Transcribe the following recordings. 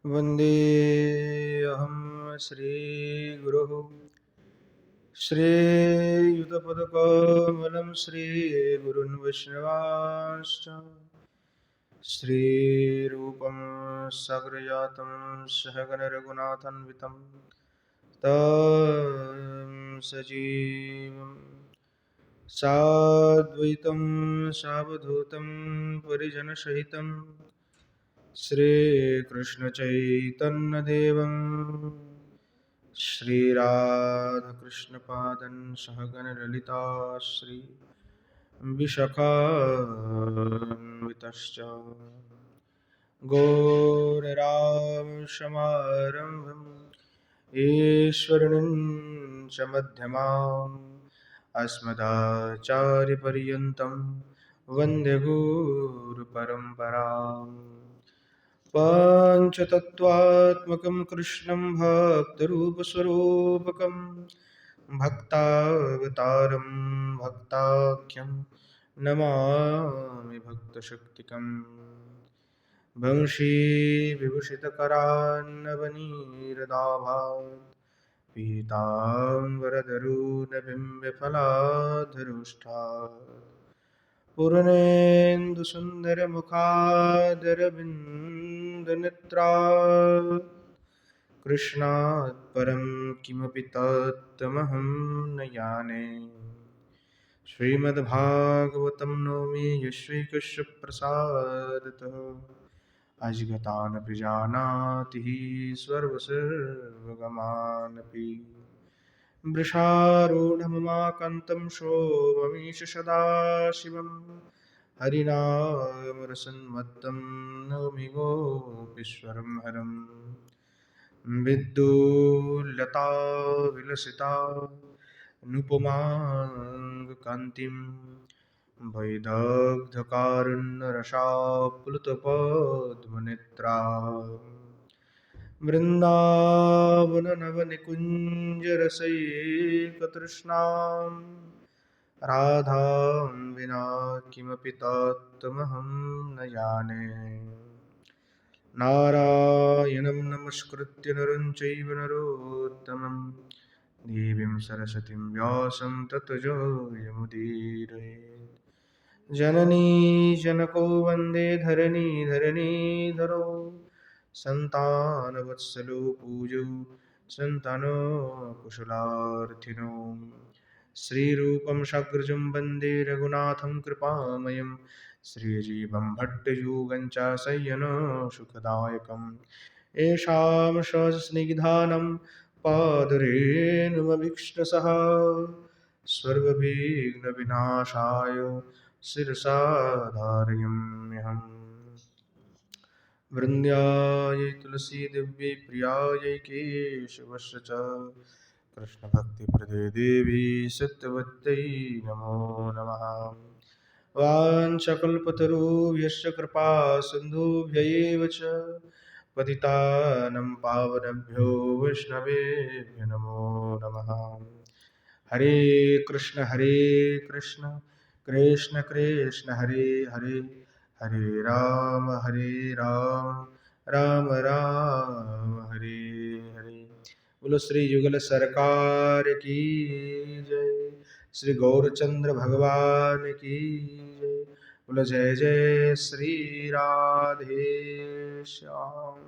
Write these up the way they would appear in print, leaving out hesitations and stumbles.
वन्देऽहं श्रीगुरुः श्रीयुतपदकमलं श्रीगुरुन् वैष्णवांश्च श्रीरूपं साग्रजातं सहगणरघुनाथान्वितं तं सजीवं साद्वैतं सावधूतं परिजनसहितं श्रीकृष्णचैतन्यदेवं श्रीराधाकृष्णपादं सहगणललिता श्री विशाखान्वितश्च गौररामशमारम्भम् ईश्वरं च मध्यमाम् अस्मदाचार्यपर्यन्तं वन्दे गुरुपरम्पराम् पञ्चतत्त्वात्मकं कृष्णं भक्तरूपस्वरूपकं भक्तावतारं भक्ताख्यं नमामि भक्तशक्तिकम् वंशीविभूषितकरान्नवनीरदाभात् पीताम्बरधरूनबिम्बफलाधरोष्ठात् पूर्णेन्दुसुन्दरमुखादरविन्दनेत्रात् कृष्णात् परं किमपि तत्त्वमहं न जाने। श्रीमद्भागवतं नौमि यश्रीकृष्णप्रसादतः अजिगतान् प्रजानाति सर्वगमानपि वृषारूढममाकन्तं सोममीश सदाशिवं हरिनामरसन्मत्तं नौमि गोपीश्वरं हरं विद्युल्लता विलसिता नुपुमाङ्गकान्तिं वैदग्ध्यकारुण्यरसाप्लुतपद्मनेत्रा वृन्दावननवनिकुञ्जरसैकतृष्णां राधां विना किमपि तत्त्वमहं न जाने। नारायणं नमस्कृत्य नरं चैव नरोत्तमं देवीं सरस्वतीं व्यासं ततो जयमुदीरयेत्। जननी जनको वन्दे धरणीधरो सन्तानवत्सलो पूजो सन्तानो कुशलार्थिनो। श्रीरूपं साग्रजं वन्दे रघुनाथं कृपामयं श्रीजीवं भट्टयुगं च शय्यनो सुखदायकम्। येषां सहस्रस्निग्धानं पादरेणुमभीष्टसः सर्वविघ्नविनाशाय शिरसा धारयाम्यहम्। वृन्द्यायै तुलसीदेव्यै प्रियायै केशवस्य च कृष्णभक्तिप्रदे देवी सत्यवत्यै नमो नमः। वाञ्छकल्पतरुभ्यश्च कृपा सिन्धुभ्यैव च पतितानं पावनेभ्यो वैष्णवेभ्यो नमो नमः। हरे कृष्ण कृष्ण कृष्ण हरे हरे, हरे राम राम राम हरे हरे। बोलो श्री युगल सरकार की जय, श्री गौरचंद्र भगवान की जय। बोलो जय जय श्री राधे श्याम।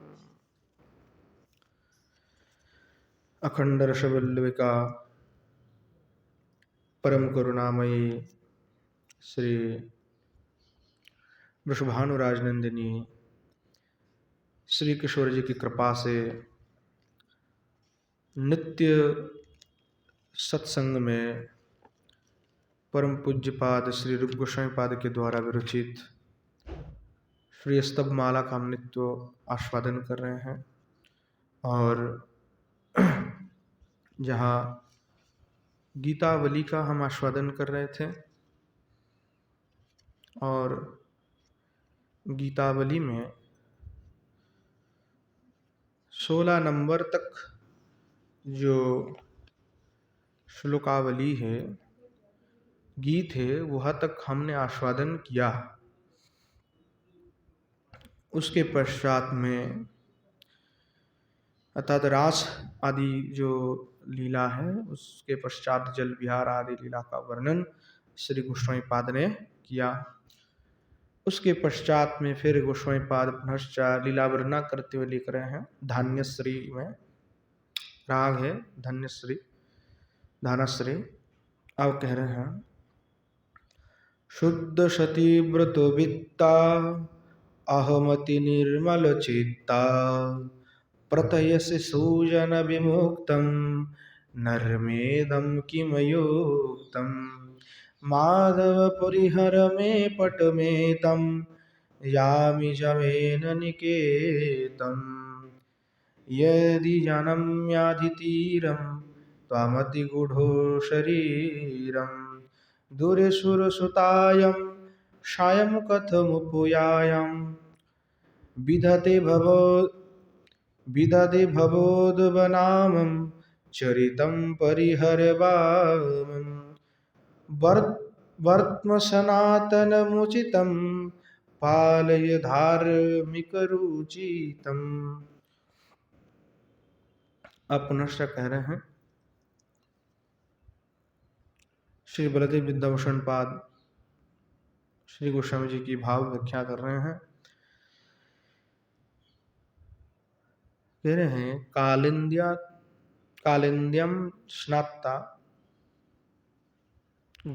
अखंड रसवल्लभिका परम करुणामयी श्री वृषभानुराज नंदिनी श्री किशोर जी की कृपा से नित्य सत्संग में परम पूज्यपाद श्री रूप गोस्वामी पाद के द्वारा विरचित श्री स्तव माला का हम नित्य आस्वादन कर रहे हैं। और जहाँ गीतावली का हम आस्वादन कर रहे थे और गीतावली में 16 नंबर तक जो श्लोकावली है, गीत है, वहाँ तक हमने आस्वादन किया। उसके पश्चात में अर्थात रास आदि जो लीला है उसके पश्चात जल विहार आदि लीला का वर्णन श्री गोस्वामी पाद ने किया। उसके पश्चात में फिर गोस्वामी पाद पुनश्च लीला वर्णना करते हुए लिख रहे हैं। धान्यश्री में राग है धन्यश्री धानश्री। अब कह रहे हैं शुद्ध सती व्रत वित्ता अहमति निर्मल चित्ता प्रतयसि सूजन विमुक्तं नर्मेदं किमयोक्तं माधव परिहर मे पट में तम यामि जमेन निकेतम् यदि जनम्याधितीरं त्वमतिगूढो शरीरं दुरेशुरसुतायं सायं कथमुपयायं विदधे भवोद्वनामं चरितं परिहरवामं वर्त्म सनातनमुचितं पालय धार्मिकरुचितम्। अब पुनश्च कह रहे हैं श्री बलदेव विद्याभूषण पाद श्री गोस्वामी जी की भाव व्याख्या कर रहे हैं। कह रहे हैं कालिंद्यम स्नात्ता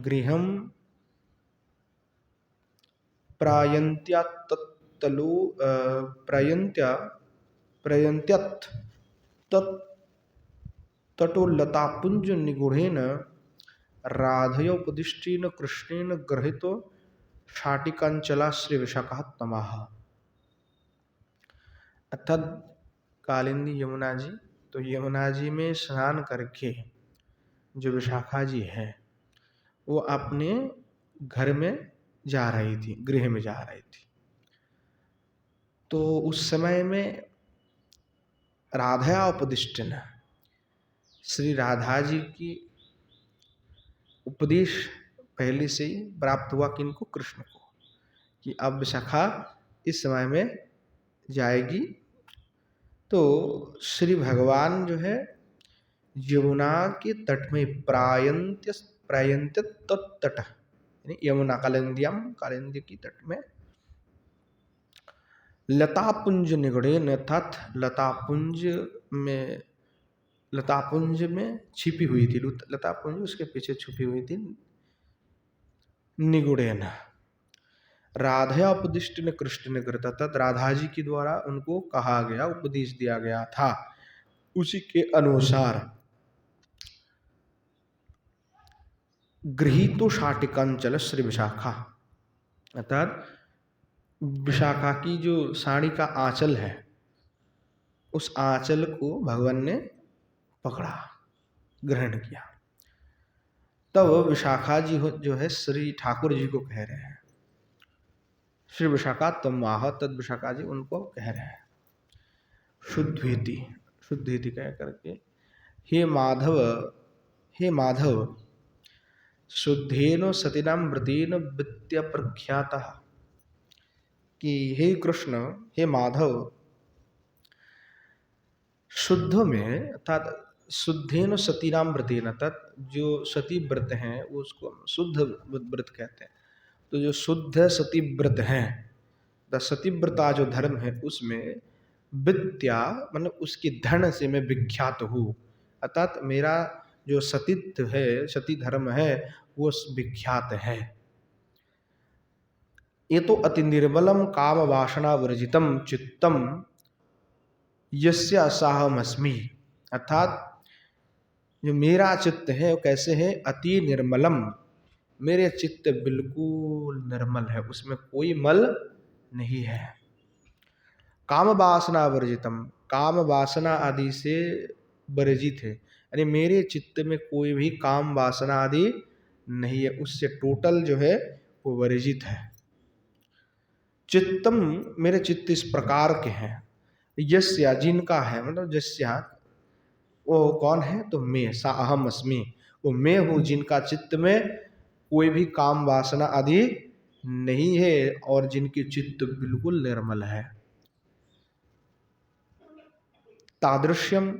गृहम प्रयन्त्यत् तटोल्लतापुंज निगूढ़ेन राधयोपदिष्टेन कृष्णेन गृहीतो शाटिकांचला श्री विशाखात्तमाः। अर्थात कालिंदी यमुना जी, तो यमुना जी में स्नान करके जो विशाखा जी है वो अपने घर में जा रही थी, गृह में जा रही थी। तो उस समय में राधा उपदिष्टेन श्री राधा जी की उपदेश पहले से ही प्राप्त हुआ किनको, कृष्ण को, कि अब विशाखा इस समय में जाएगी। तो श्री भगवान जो है यमुना के तट में प्रायंत्य तट यानी यमुना कालिंदी की तट में लतापुंज निगुढ़ेन अर्थात लतापुंज में छिपी हुई थी, लतापुंज उसके पीछे छुपी हुई थी। निगुढ़ेन राधा उपदिष्ट ने कृष्ण ने करता था, राधा जी के द्वारा उनको कहा गया, उपदेश दिया गया था। उसी के अनुसार गृहीतो शाटिकांचल श्री विशाखा अर्थात विशाखा की जो साड़ी का आंचल है उस आंचल को भगवान ने पकड़ा, ग्रहण किया। तब विशाखा जी जो है श्री ठाकुर जी को कह रहे हैं, श्री विशाखा तमाह, तद विशाखा जी उनको कह रहे हैं शुद्धीति कह करके, हे माधव शुद्धेन सतीनाम व्रतेन वित्य प्रख्यातः, कि हे कृष्ण, हे माधव, शुद्ध में अर्थात शुद्धेन सतीनाम व्रतेन अर्थात जो सती व्रत हैं उसको शुद्ध व्रत कहते हैं। तो जो शुद्ध सती व्रत हैं, सती व्रता जो धर्म है उसमें विद्या मतलब उसकी धन से मैं विख्यात हूँ, अर्थात मेरा जो सतीत्व है, सती धर्म है वो विख्यात है। ये तो अति निर्मलम काम वासना वर्जितम चित्तम यस्य असाहमस्मि, अर्थात जो मेरा चित्त है वो कैसे है, अति निर्मलम, मेरे चित्त बिल्कुल निर्मल है, उसमें कोई मल नहीं है। काम वासना वर्जितम, काम वासना आदि से वर्जित है, यानी मेरे चित्त में कोई भी काम वासना आदि नहीं है, उससे टोटल जो है वो वर्जित है। चित्तम, मेरे चित्त इस प्रकार के हैं, यस्या जिनका है, मतलब यस्या वो कौन है, तो मैं, सा अहम अस्मि, वो मैं हूँ जिनका चित्त में कोई भी काम वासना आदि नहीं है और जिनकी चित्त बिल्कुल निर्मल है। तादृश्यम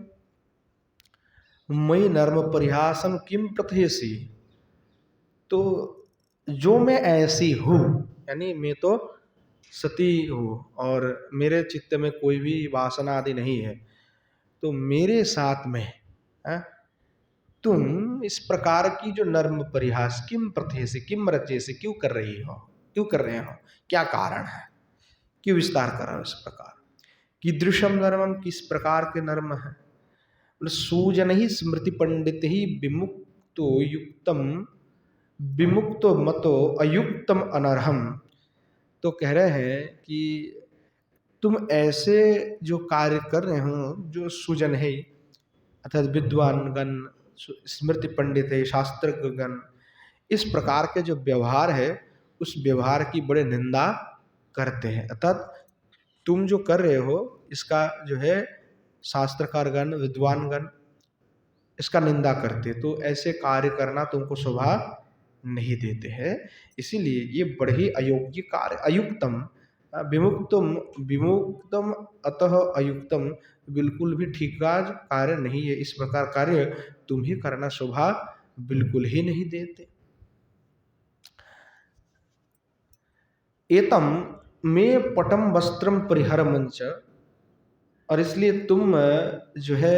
मयि नर्म परिहासम किम प्रथयसी। तो जो मैं ऐसी हूँ, यानी मैं तो सती हूँ और मेरे चित्त में कोई भी वासना आदि नहीं है, तो मेरे साथ में तुम इस प्रकार की जो नर्म परिहास किम प्रथेसी किम रचेसी क्यों कर रही हो, क्यों कर रहे हो, क्या कारण है, क्यों विस्तार कर रहे हो इस प्रकार। कीदृशम नर्मम, किस प्रकार के नर्म है। सूजन ही स्मृति पंडित ही विमुक्तो युक्तम विमुक्तो मतो अयुक्तम अनर्हम। तो कह रहे हैं कि तुम ऐसे जो कार्य कर रहे हो जो सुजन है, अर्थात विद्वान गण, स्मृति पंडित है, शास्त्रज्ञ गण, इस प्रकार के जो व्यवहार है उस व्यवहार की बड़े निंदा करते हैं। अर्थात तुम जो कर रहे हो इसका जो है शास्त्रकार गण, विद्वान गण इसका निंदा करते, तो ऐसे कार्य करना तुमको शोभा नहीं देते हैं। इसीलिए ये बड़े ही अयोग्य कार्य, अयुक्तम, विमुक्तम विमुक्तम अतः अयुक्तम, बिल्कुल भी ठीक कार्य नहीं है। इस प्रकार कार्य तुम ही करना शोभा बिल्कुल ही नहीं देते। एतम में पटम वस्त्रम परिहर मंच, और इसलिए तुम जो है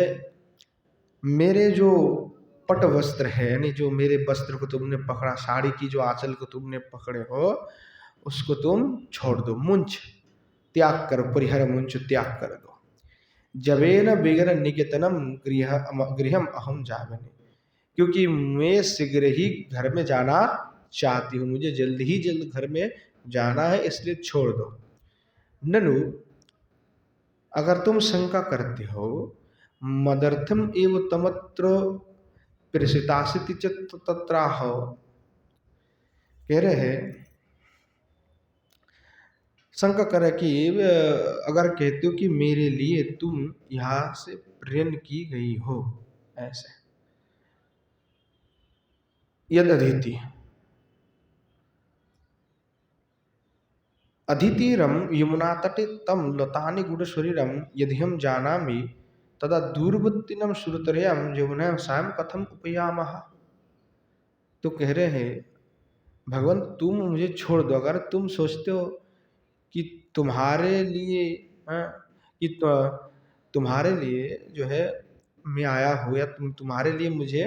मेरे जो पट वस्त्र है, यानी जो मेरे वस्त्र को तुमने पकड़ा, साड़ी की जो आंचल को तुमने पकड़े हो उसको तुम छोड़ दो, मुंच त्याग करो, परिहर मुंच त्याग कर दो। जवेन बिगर निकेतनम गृहम अहम जावनी, क्योंकि मैं शीघ्र ही घर में जाना चाहती हूँ, मुझे जल्द ही जल्द घर में जाना है, इसलिए छोड़ दो। ननु, अगर तुम शंका करते हो, मदर्थम एव तमत्र प्रेषितासिति तत्राह, कह रहे हैं शंका करे कि अगर कहते हो कि मेरे लिए तुम यहां से प्रेरण की गई हो, ऐसे यद अदिति अदितिरम यमुना तटे तम लतानि गुण शरीरम यदि हम जानामि तदा दूरवत्तिनम श्रुतरयम यमुना सायं कथम उपयामः। तो कह रहे हैं भगवान तुम मुझे छोड़ दो, अगर तुम सोचते हो कि तुम्हारे लिए कि तुम्हारे लिए जो है मैं आया हूँ, या तुम्हारे लिए मुझे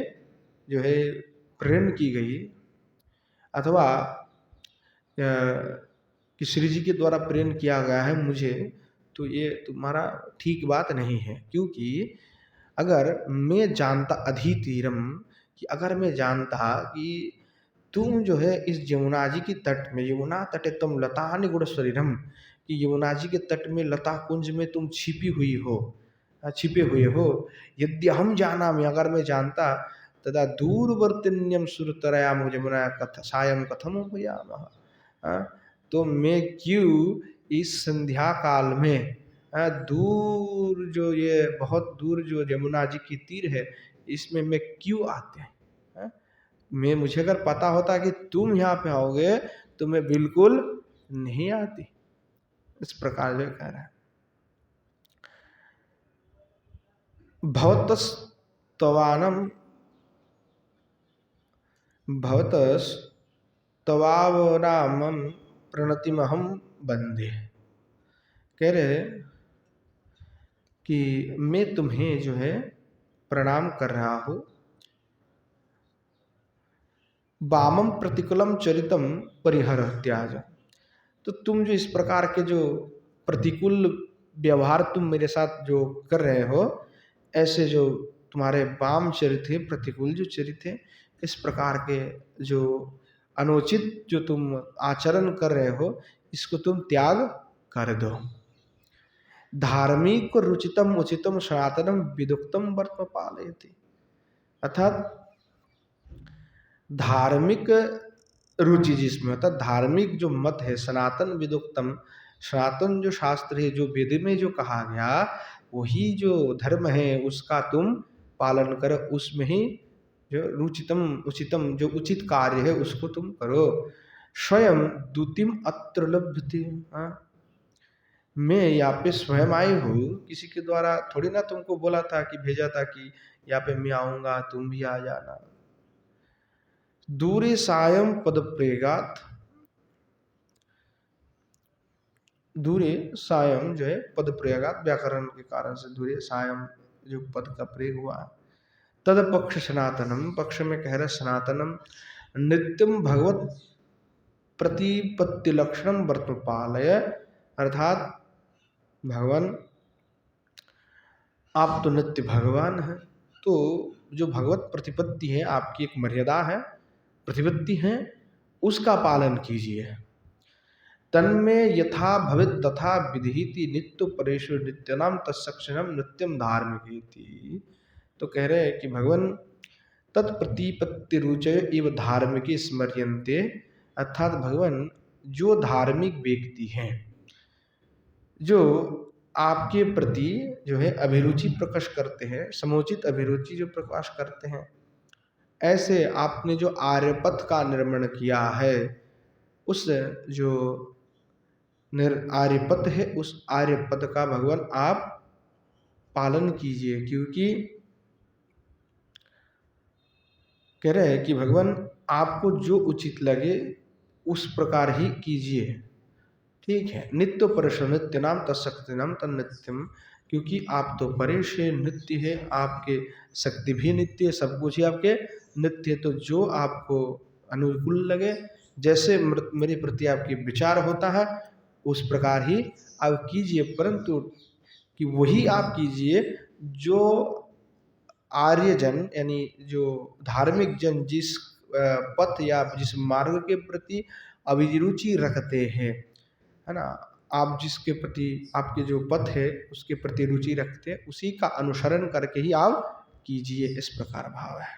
जो है प्रेरण की गई, अथवा कि श्री जी के द्वारा प्रेरण किया गया है मुझे, तो ये तुम्हारा ठीक बात नहीं है। क्योंकि अगर मैं जानता अधितीरम, कि अगर मैं जानता कि तुम जो है इस यमुना जी की तट में, यमुना तटे तुम लतानि गुण शरीरम, कि यमुना जी के तट में लता कुंज में तुम छिपी हुई हो, छिपे हुए हो, यदि हम जाना में, अगर मैं जानता, तदा दूरवर्तिन्यम सुरतरयाम यमुना कथ सायं कथम उपयामः, तो मैं क्यों इस संध्या काल में दूर जो ये बहुत दूर जो यमुना जी की तीर है इसमें मैं क्यों आते हैं। मैं मुझे अगर पता होता कि तुम यहाँ पे आओगे तो मैं बिल्कुल नहीं आती। इस प्रकार जो कह रहा है भवतस तवानम भवतस तवावनामम प्रणतिमहम बंदे, कह रहे कि मैं तुम्हें जो है प्रणाम कर रहा हूँ। वामम प्रतिकूलम चरितम परिहर त्याज, तो तुम जो इस प्रकार के जो प्रतिकूल व्यवहार तुम मेरे साथ जो कर रहे हो, ऐसे जो तुम्हारे वाम चरित्र है, प्रतिकूल जो चरित्र है, इस प्रकार के जो अनुचित जो तुम आचरण कर रहे हो इसको तुम त्याग कर दो। धार्मिक रुचितम उचितम सनातनम विदुक्तम वर्तम पालयति, अर्थात धार्मिक रुचि जिसमें, अर्थात धार्मिक जो मत है, सनातन विदुक्तम, सनातन जो शास्त्र है, जो वेद में जो कहा गया वही जो धर्म है उसका तुम पालन करो, उसमें ही जो रुचितम उचितम जो उचित कार्य है उसको तुम करो। स्वयं द्युतिम अत्र लभ्यते, मैं यहाँ पे स्वयं आई हूँ, किसी के द्वारा थोड़ी ना तुमको बोला था कि भेजा था कि यहाँ पे मैं आऊंगा तुम भी आ जाना। दूरे सायं पद प्रेगात, दूरे सायं जो है पद प्रयोगात, व्याकरण के कारण से दूरे सायं जो पद का प्रयोग हुआ। तद पक्ष सनातनम, पक्ष में कह रहे सनातनम नित्यम भगवत प्रतिपत्ति लक्षणम वर्तपालय, अर्थात भगवान आप तो नित्य भगवान हैं, तो जो भगवत प्रतिपत्ति है आपकी एक मर्यादा है, प्रतिपत्ति है, उसका पालन कीजिए। तन्में यथा भवित तथा विधिति नित्य परेशु नित्यनाम तत्सक्षणम नित्यम धार्मिक। तो कह रहे हैं कि भगवान तत्प्रतिपत्ति रुचय एवं धार्मिक स्मर्यन्ते, अर्थात भगवान जो धार्मिक व्यक्ति हैं, जो आपके प्रति जो है अभिरुचि प्रकाश करते हैं, समुचित अभिरुचि जो प्रकाश करते हैं, ऐसे आपने जो आर्यपथ का निर्माण किया है, उस जो आर्यपथ है, उस आर्यपथ का भगवान आप पालन कीजिए। क्योंकि कह रहे हैं कि भगवान आपको जो उचित लगे उस प्रकार ही कीजिए, ठीक है। नित्य परश नित्य नाम तत्शक्ति नाम तन्नित्यम, क्योंकि आप तो परे से नित्य है, आपके शक्ति भी नित्य है, सब कुछ ही आपके नित्य है। तो जो आपको अनुकूल लगे, जैसे मेरे प्रति आपके विचार होता है उस प्रकार ही आप कीजिए, परंतु कि वही आप कीजिए जो आर्यजन यानी जो धार्मिक जन जिस पथ या जिस मार्ग के प्रति अभिरुचि रखते हैं, है ना, आप जिसके प्रति आपके जो पथ है उसके प्रति रुचि रखते हैं, उसी का अनुसरण करके ही आप कीजिए, इस प्रकार भाव है।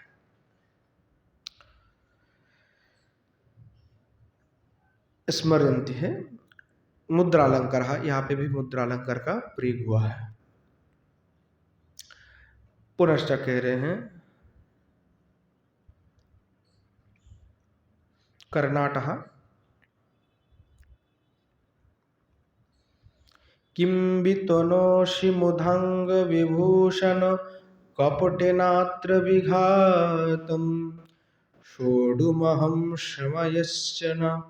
स्मरंती है मुद्रालंकार है, यहाँ पे भी मुद्रालंकार का प्रयोग हुआ है। पुनश्च कह रहे हैं कर्णाटः किं वितनोषि मुदंग विभूषण कपटेनात्र विघातम् सोढुमहं श्रमयश्च न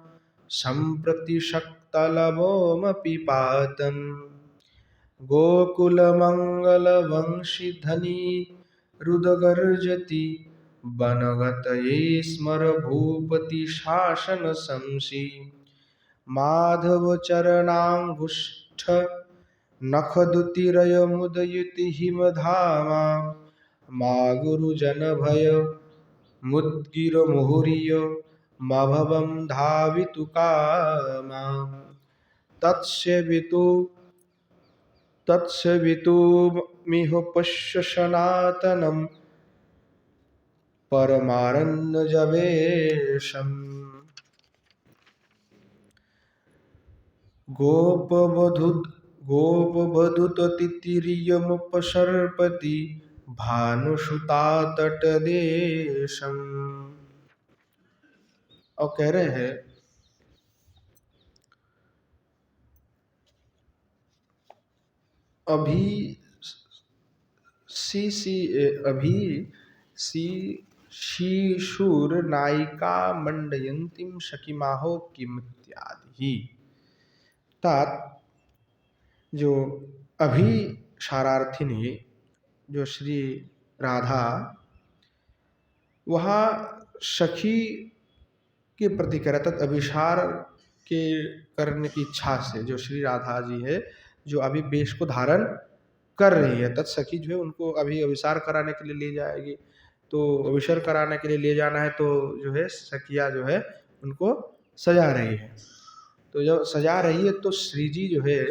सम्प्रति शक्तलवोमपि पातम् गोकुलमङ्गलवंशीधनी रुदगर्जति वनगतये स्मर भूपति शासन शंसी माधव चरणांगुष्ठ नखदुतिरय मुदयुति हिमधामा मा गुरुजन भय मुद्गिर मुहुरिय मभवं धावितु कामा तत्सेवितु मिह पश्य सनातनं परमारण्यजवेशम् गोपवधूत तितिर्यमुपसर्पति भानुसुता तटदेशम्। और कह रहे हैं अभी शीशुर नायिका मंडयंतीम सखीमाहो किमित्यादि। तात जो अभी शारार्थिनी जो श्री राधा, वह सखी के प्रति कह रहा था, अभिसार के करने की इच्छा से जो श्री राधा जी है जो अभी वेश को धारण कर रही है, तत्सखी जो है उनको अभी अभिसार कराने के लिए ले जाएगी। तो अभिषेक कराने के लिए ले जाना है, तो जो है सखिया जो है उनको सजा रही है। तो जब सजा रही है तो श्री जी जो है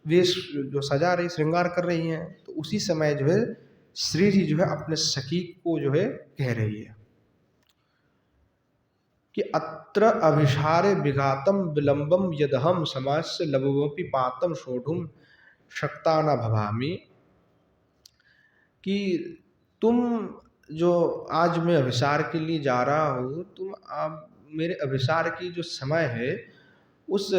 वेश जो सजा रही, श्रृंगार कर रही हैं, तो उसी समय जो है श्री जी जो है अपने सखी को जो है कह रही है कि अत्र अभिसारे विघातम विलंबम यदहम समास्य लभुवपि पातम सोढ़ुम शक्ता न भवामी, कि तुम जो आज मैं अभिसार के लिए जा रहा हूँ, तुम अब मेरे अभिसार की जो समय है उस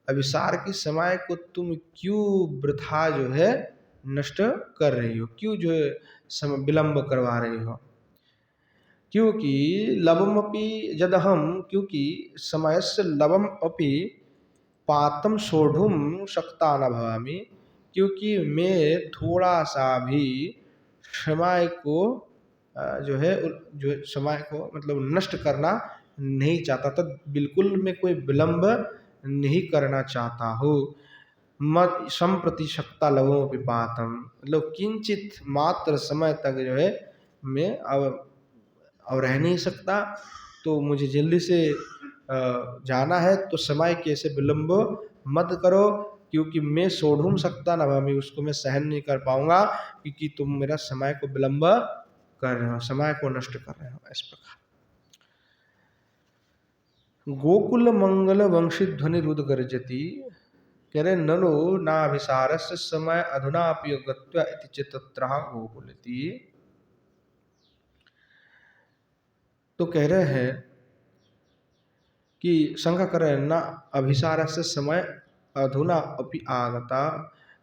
अभिसार की समय को तुम क्यों वृथा जो है नष्ट कर रही हो, क्यों जो है समय विलंब करवा रही हो। क्योंकि लवमपि यदहम, क्योंकि समयस्य लवम अपि पातम सोढ़ुम शक्ता न भवामि, क्योंकि मैं थोड़ा सा भी समय को जो है जो समय को मतलब नष्ट करना नहीं चाहता था, बिल्कुल मैं कोई विलंब नहीं करना चाहता हूँ। मत संप्रति शक्ता लवो पिपातम, मतलब किंचित मात्र समय तक जो है मैं अब रह नहीं सकता, तो मुझे जल्दी से जाना है, तो समय कैसे विलंब मत करो, क्योंकि मैं सोढ़ूम सकता न भामी, उसको मैं सहन नहीं कर पाऊंगा, क्योंकि तुम मेरा समय को विलंब कर रहे हो, समय को नष्ट कर रहे हो। इस प्रकार गोकुल मंगल वंशी ध्वनि रुद गर्जती, कह रहे ननु नाभिसारस्य समय अधुनापि गत्वा इति चित्तत्रः गोकुलति। तो कह रहे हैं कि शंका कर रहे हैं ना अभिसारस्य समय अधुना अपि आगता,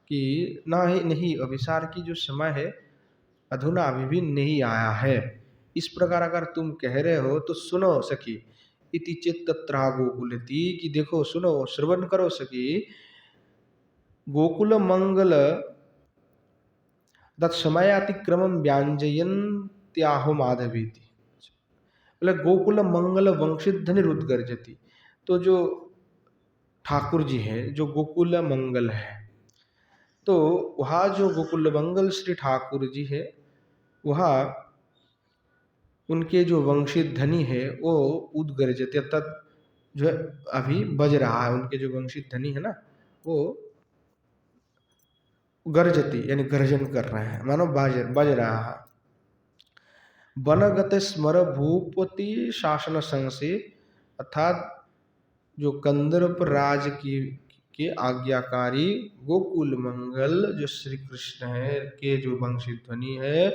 कि ना ही नहीं अभिसार की जो समय है अधुना अभी भी नहीं आया है। इस प्रकार अगर तुम कह रहे हो तो सुनो सखी, इति चित्तत्रः गोकुलति, कि देखो सुनो श्रवण करो सखी, गोकुल मंगल तत्समयातिक्रमं व्यांजयन्त्याहो माधवीति, मतलब गोकुल मंगल वंशिध्वनि रुद्गर्जति। तो जो ठाकुर जी है, जो गोकुल मंगल है, तो वहाँ जो गोकुल मंगल श्री ठाकुर जी है, वहाँ उनके जो वंशिध्वनि है वो उद्गर्जते, अर्थात जो है अभी बज रहा है, उनके जो वंशिध्वनि है ना वो गर्जती यानी गर्जन कर रहे हैं, मानो बज रहा है। वनगत स्मर भूपति शासन संशय, अर्थात जो कंदर्प राज की के आज्ञाकारी गोकुल मंगल जो श्री कृष्ण है के जो वंशिध्वनि है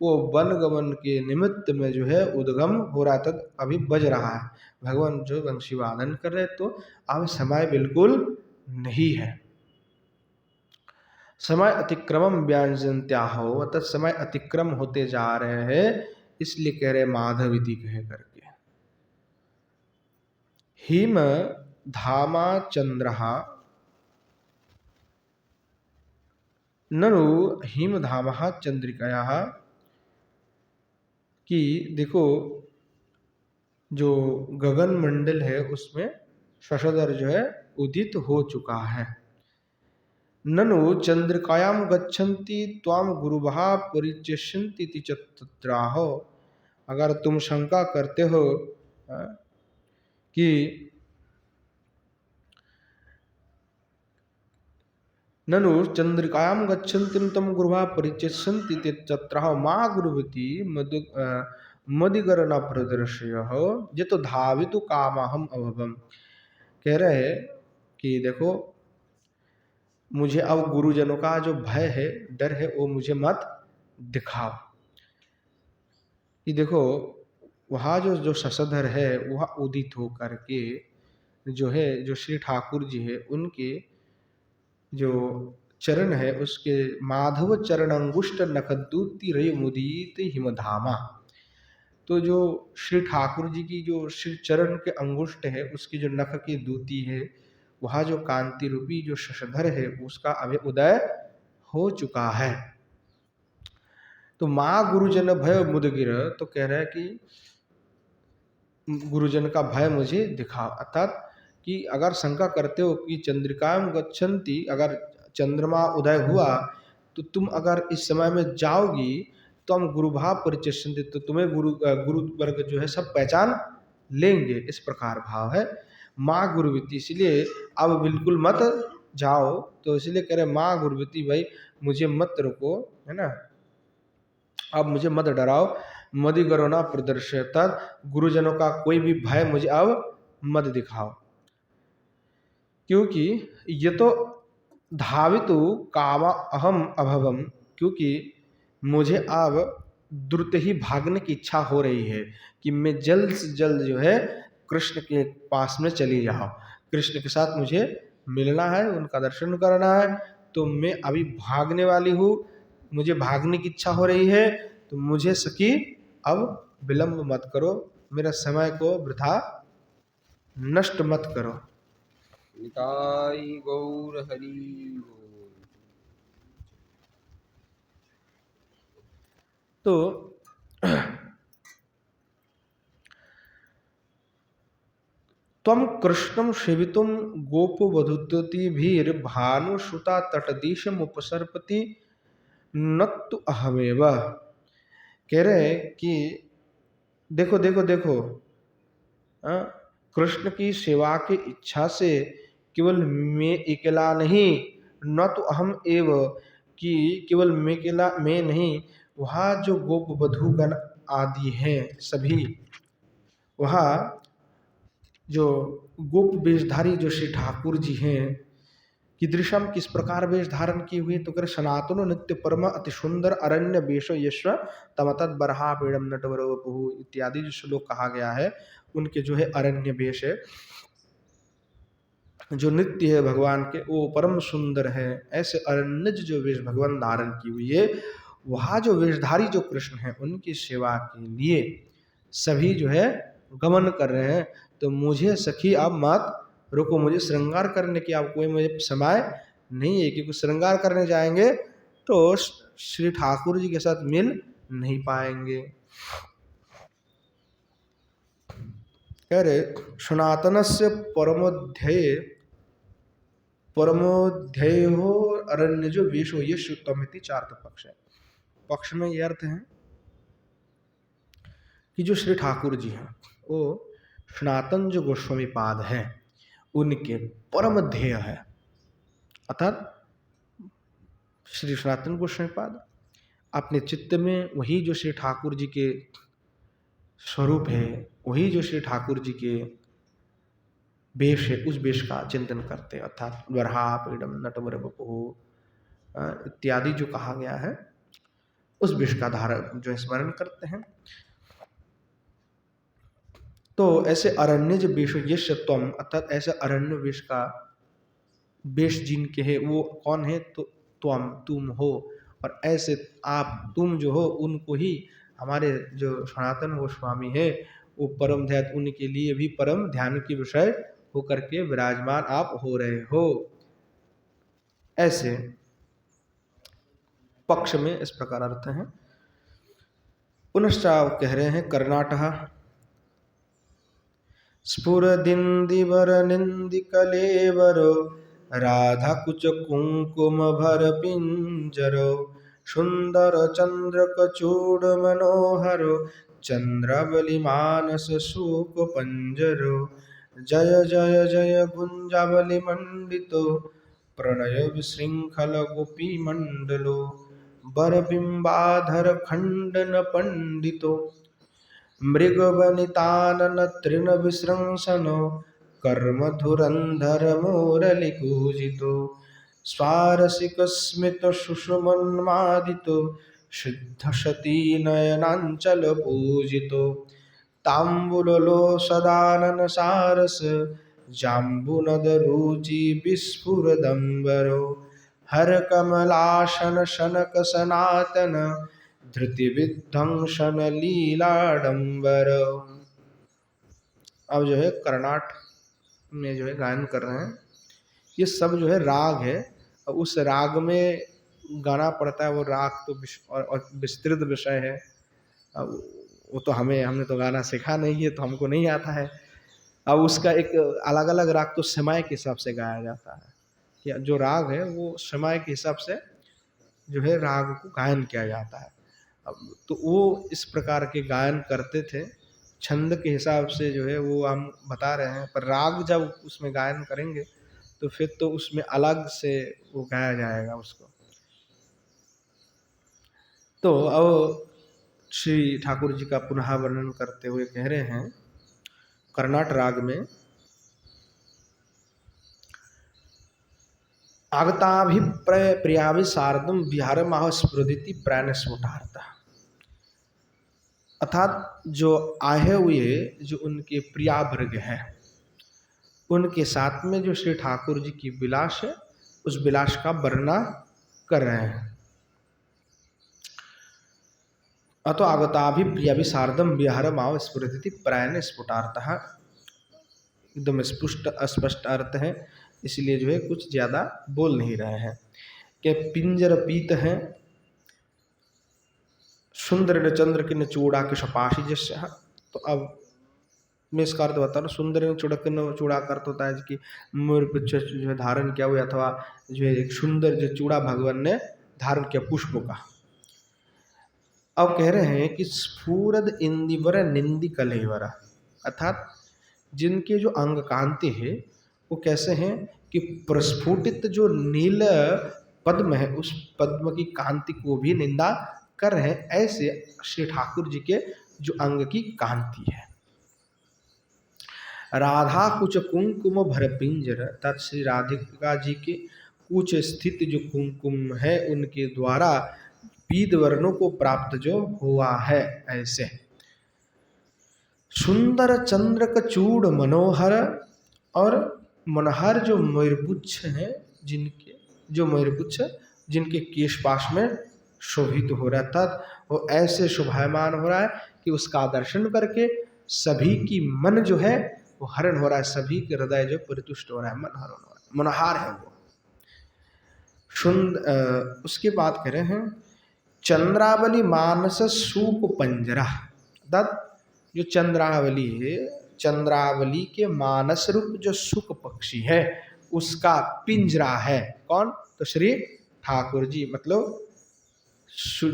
वो वन गमन के निमित्त में जो है उद्गम हो रहा था, अभी बज रहा है, भगवान जो वंशी वादन कर रहे, तो अब समय बिल्कुल नहीं है। समय अतिक्रमम व्यांजन्त्याहो, अर्थात समय अतिक्रम होते जा रहे हैं, इसलिए कह रहे माधविति कह करके। हिम धामा चंद्रहा, ननु हिम धामा चंद्रिकाया, कि देखो जो गगन मंडल है उसमें शशधर जो है उदित हो चुका है। ननु चंद्रिकायाम गच्छन्ति त्वाम गुरुभा परिचेष्यन्ति इति चतुत्राहो, अगर तुम शंका करते हो कि ननु चंद्रिकायाम गच्छन्ति तम गुरुभा परिचेष्यन्ति इति चतुत्राहो मा गुरुवती मदिगर न प्रदर्शय ये तो धावितु कामहम अभवम। कह रहे हैं कि देखो मुझे अब गुरुजनों का जो भय है, डर है, वो मुझे मत दिखाओ। कि देखो वहाँ जो शशधर है वह उदित हो करके जो है, जो श्री ठाकुर जी है उनके जो चरण है उसके माधव चरण अंगुष्ठ नखदूति रय मुदीत हिमधामा, तो जो श्री ठाकुर जी की जो श्री चरण के अंगुष्ठ है उसकी जो नख की दूती है, वह जो कांति रूपी जो शशधर है उसका अभी उदय हो चुका है। तो माँ गुरुजन भय मुदगिर, तो कह रहा है कि गुरुजन का भय मुझे दिखाओ, अर्थात कि अगर शंका करते हो कि चंद्रिकाम गच्छन्ति, अगर चंद्रमा उदय हुआ तो तुम अगर इस समय में जाओगी तो हम गुरुभाव परिचेष्यन्ति, तो तुम्हें गुरु वर्ग जो है सब पहचान लेंगे, इस प्रकार भाव है। माँ गुरुविति, इसलिए अब बिल्कुल मत जाओ, तो इसलिए कह रहे माँ गुरुविति, भाई मुझे मत रोको, है ना, अब मुझे मत डराओ, मदि करो ना प्रदर्शयता, गुरुजनों का कोई भी भय मुझे अब मत दिखाओ, क्योंकि ये तो धावितु कामा अहम अभवम, क्योंकि मुझे अब द्रुत ही भागने की इच्छा हो रही है कि मैं जल्द से जल्द जो है कृष्ण के पास में चली जाऊं, कृष्ण के साथ मुझे मिलना है, उनका दर्शन करना है, तो मैं अभी भागने वाली हूँ, मुझे भागने की इच्छा हो रही है, तो मुझे सखी अब विलंब मत करो, मेरा समय को वृथा नष्ट मत करो। निताय गौर हरि बोल। तो त्वं कृष्णं सेवितुं गोपवधूतिभिर् भानुसुता तटदिशमुपसर्पति नत्तु अहमेव। कह रहे कि देखो देखो देखो, कृष्ण की सेवा की इच्छा से केवल मैं अकेला नहीं, न तो अहम एव, कि केवल मैं अकेला मैं नहीं, वहाँ जो गोप वधूगण आदि हैं सभी, वहाँ जो गोप वेशधारी जो श्री ठाकुर जी हैं, कीदृशम किस प्रकार वेश धारण किए हुए, तो कर सनातन नित्य परम अति सुंदर अरण्य वेश यश्व तमतद बरहा पीड़म नटवर वपुः इत्यादि जो श्लोक कहा गया है, उनके जो है अरण्य वेश है, जो नित्य है भगवान के, वो परम सुंदर है। ऐसे अरण्यज जो वेश भगवान धारण की हुई है, वहाँ जो वेशधारी जो कृष्ण है, उनकी सेवा के लिए सभी जो है गमन कर रहे हैं। तो मुझे सखी अब मत रुको, मुझे श्रृंगार करने की अब कोई मुझे समय नहीं है, क्योंकि श्रृंगार करने जाएंगे तो श्री ठाकुर जी के साथ मिल नहीं पाएंगे। कह रहे सनातन से परमोध्यय हो अरण्य जो वेश हो ये शुद्धमिति चार्थ पक्ष है। पक्ष में ये अर्थ है कि जो श्री ठाकुर जी हैं वो सनातन जो गोस्वामी पाद है उनके परम ध्येय है, अर्थात श्री सनातन गोस्वामी पाद अपने चित्त में वही जो श्री ठाकुर जी के स्वरूप है, वही जो श्री ठाकुर जी के वेश है, उस वेश का चिंतन करते हैं, अर्थात वरहा पीडम नटवर वपुः इत्यादि जो कहा गया है, उस वेश का धारण जो स्मरण करते हैं। तो ऐसे अरण्य जो वेश ये त्वम, अर्थात ऐसे अरण्य वेश का वेश जिनके है वो कौन है, तो त्वम तुम हो, और ऐसे आप तुम जो हो उनको ही हमारे जो सनातन गोस्वामी है वो परम ध्यान, उनके लिए भी परम ध्यान की विषय होकर के विराजमान आप हो रहे हो। ऐसे पक्ष में इस प्रकार अर्थ है। पुनश्च कह रहे हैं कर्णाटक स्फुरदिंदिवर निंदि कलेवरो राधा कुच कुंकुम भर पिंजरो सुंदर चंद्र कचूड़ मनोहरो चंद्रावली मानस शोक पंजरो जय जय जय गुंजावली मंडितो प्रणय विशृंखल गोपी मंडलो बर बिंबाधर खंडन पंडितो मृगवनितानन तृण विसृंसनो कर्मधुरंधर मुरलिकूजितो स्वारसिक स्मित सुषुमन्मादितो शुद्ध सती नयनांचल पूजितो तांबुलो सदानन सारस जाम्बुनद रुचि विस्फुरदंबरो हर कमलासन शनक सनातन धृति विध्वंसन लीलाडंबर। अब जो है कर्नाट में जो है गायन कर रहे हैं, ये सब जो है राग है, और उस राग में गाना पड़ता है, वो राग तो और विस्तृत विषय है। अब वो तो हमने तो गाना सीखा नहीं है, तो हमको नहीं आता है। अब उसका एक अलग अलग राग तो समय के हिसाब से गाया जाता है, कि जो राग है वो समय के हिसाब से जो है राग को गायन किया जाता है। अब तो वो इस प्रकार के गायन करते थे, छंद के हिसाब से जो है वो हम बता रहे हैं, पर राग जब उसमें गायन करेंगे तो फिर तो उसमें अलग से वो गाया जाएगा उसको। तो अब श्री ठाकुर जी का पुनः वर्णन करते हुए कह रहे हैं कर्नाट राग में आगताभिप्रय प्रियाभि शारदम विहार माह स्फुरदिति प्राण स्फुटार्थ, अर्थात जो आए हुए जो उनके प्रिया वर्ग हैं उनके साथ में जो श्री ठाकुर जी की विलास है उस विलास का वर्णना कर रहे हैं। अतो आगताभिप्रिया सार्धम विहारमाव स्फुरति प्रायण स्फुटार्थः, एकदम स्पष्ट अस्पष्ट अर्थ है, इसलिए जो है कुछ ज्यादा बोल नहीं रहे हैं। कि पिंजर पीत है सुंदर न चंद्र की न चूड़ा के सपाशी जैसे। तो अब मैं इसका अर्थ बता रहा हूँ। सुंदर न चूड़ा का अर्थ होता है कि मोरपिच्छ जो है धारण किया हुआ, अथवा जो है एक सुंदर जो चूड़ा भगवान ने धारण किया पुष्पों का। अब कह रहे हैं कि स्फूरद इंदिवर निंदी कलेवर, अर्थात जिनके जो अंग कांति है वो कैसे हैं कि प्रस्फुटित जो नील पद्म है उस पद्म की कांति को भी निंदा कर रहे हैं। ऐसे श्री ठाकुर जी के जो अंग की कांति है। राधा कुछ कुंकुम भर पिंजर, तत् श्री राधिका जी के कुछ स्थित जो कुंकुम है उनके द्वारा पीत वर्णों को प्राप्त जो हुआ है। ऐसे सुंदर चंद्र का चूड़ मनोहर, और मनोहर जो मयूरपुच्छ है जिनके जो मयूरपुच्छ जिनके केश पाश में शोभित हो रहा था, वो ऐसे शोभायमान हो रहा है कि उसका दर्शन करके सभी की मन जो है वो हरण हो रहा है, सभी के हृदय जो परितुष्ट हो रहा है, मन हरण हो रहा है, मनोहार है वो। उसके बाद कह रहे हैं चंद्रावली मानस सूप पंजरा, अर्थात जो चंद्रावली है, चंद्रावली के मानस रूप जो सुख पक्षी है उसका पिंजरा है। कौन? तो श्री ठाकुर जी। मतलब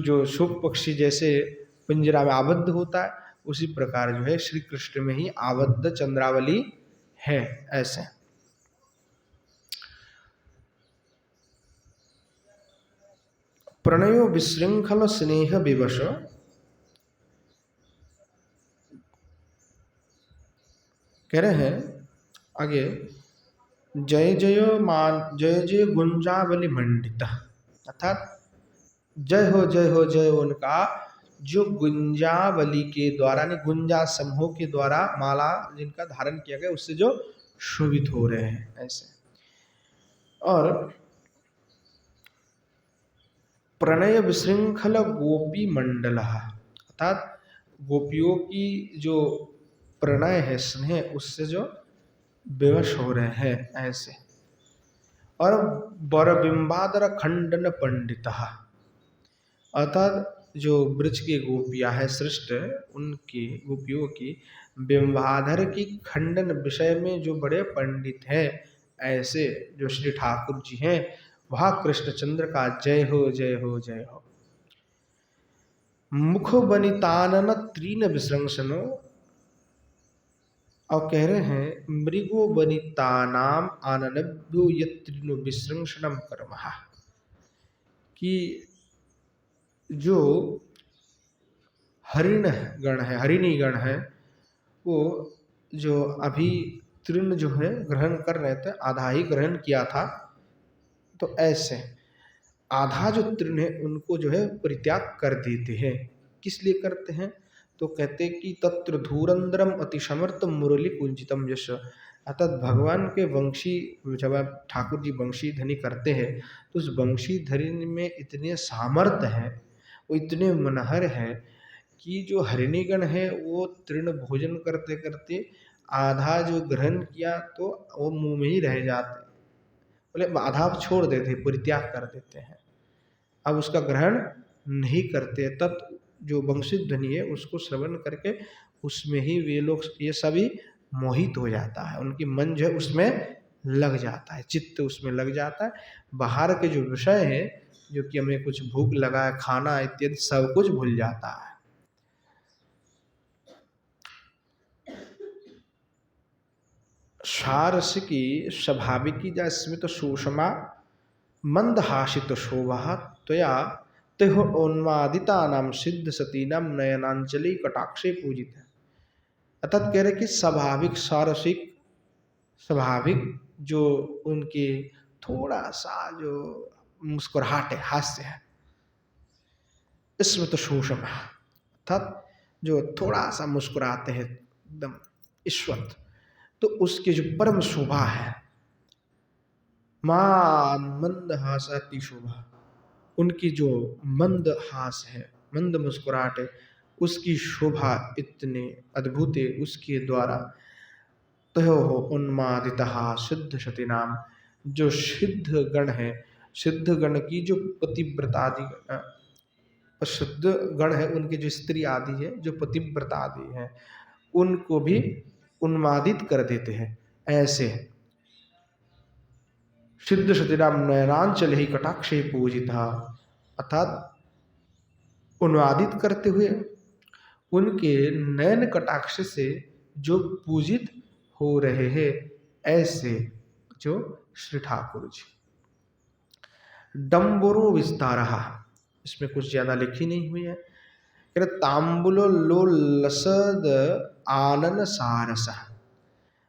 जो सुख पक्षी जैसे पिंजरा में आबद्ध होता है उसी प्रकार जो है श्री कृष्ण में ही आबद्ध चंद्रावली है। ऐसे प्रणयो विशृंखल स्नेह विवश, कह रहे हैं आगे जय जय गुंजावली मंडित, अर्थात जय हो जय उनका जो गुंजावली के द्वारा ने गुंजा समूह के द्वारा माला जिनका धारण किया गया उससे जो शोभित हो रहे हैं। ऐसे और प्रणय विशृंखल गोपी मंडल, अर्थात गोपियों की जो प्रणय है स्नेह उससे जो विवश हो रहे हैं। ऐसे और बरबिंबादर खंडन पंडित, अर्थात जो ब्रज के गोपियां है श्रेष्ठ उनकी गोपियों की बिंबाधर की खंडन विषय में जो बड़े पंडित हैं, ऐसे जो श्री ठाकुर जी हैं वह कृष्णचंद्र का जय हो जय हो जय हो। मुख बनितानन त्रीन विसृंसनो, और कह रहे हैं मृगो बनितानाम आननभ्यो यत्रिनो विसृंसनम कर्मः, कि जो हरिण गण है, हरिणी गण है, वो जो अभी तृण जो है ग्रहण कर रहे थे, आधा ही ग्रहण किया था, तो ऐसे आधा जो तृण है उनको जो है परित्याग कर देते हैं। किस लिए करते हैं? तो कहते कि तत्र धूरंद्रम अति समर्थ मुरली कुंजितम यश, अर्थात भगवान के वंशी जब आप ठाकुर जी वंशी ध्वनि करते हैं तो उस वंशी ध्वनि में इतने सामर्थ्य है, वो इतने मनहर है कि जो हरिणीगण है वो तृण भोजन करते करते आधा जो ग्रहण किया तो वो मुंह में ही रह जाते, बोले आधा छोड़ देते, परित्याग कर देते हैं, अब उसका ग्रहण नहीं करते। तब जो वंशी ध्वनि है उसको श्रवण करके उसमें ही वे लोग ये सभी मोहित हो जाता है, उनकी मन जो है उसमें लग जाता है, चित्त उसमें लग जाता है। बाहर के जो विषय है जो कि हमें कुछ भूख लगा है, खाना इत्यादि सब कुछ भूल जाता है। सारसिकी स्वाभाविकी जा स्मित सुषमा मंदहासित शोभा त्वया तेह उन्मादिता नाम सिद्ध सती नाम नयनांजलि कटाक्षे पूजित है। अर्थात कह रहे कि स्वाभाविक सारसिक स्वाभाविक जो उनके थोड़ा सा जो मुस्कुराहट है, हास्य है, स्मित सुषमा, अर्थात जो थोड़ा सा मुस्कुराते हैं एकदम ईश्वत, तो उसकी जो परम शोभा है, मां मंदहास अति शोभा, उनकी जो मंद हास है, मंद मुस्कुराहट है, उसकी शोभा इतने अद्भुत है। उसके द्वारा तयो हो उन्मादितः सिद्ध शती नाम, जो सिद्ध गण है, सिद्ध गण की जो पतिव्रता आदि शुद्ध गण है, उनके जो स्त्री आदि है, जो पतिव्रता आदि है, उनको भी उन्मादित कर देते हैं। ऐसे सिद्ध शतीनाम नयनांचल ही कटाक्ष पूजिता, अर्थात उन्मादित करते हुए उनके नयन कटाक्ष से जो पूजित हो रहे हैं, ऐसे जो श्री ठाकुर जी। डम्बुरो विस्तारः, इसमें कुछ ज्यादा लिखी नहीं हुई है। तांबुलो लो लसद आनन सारस,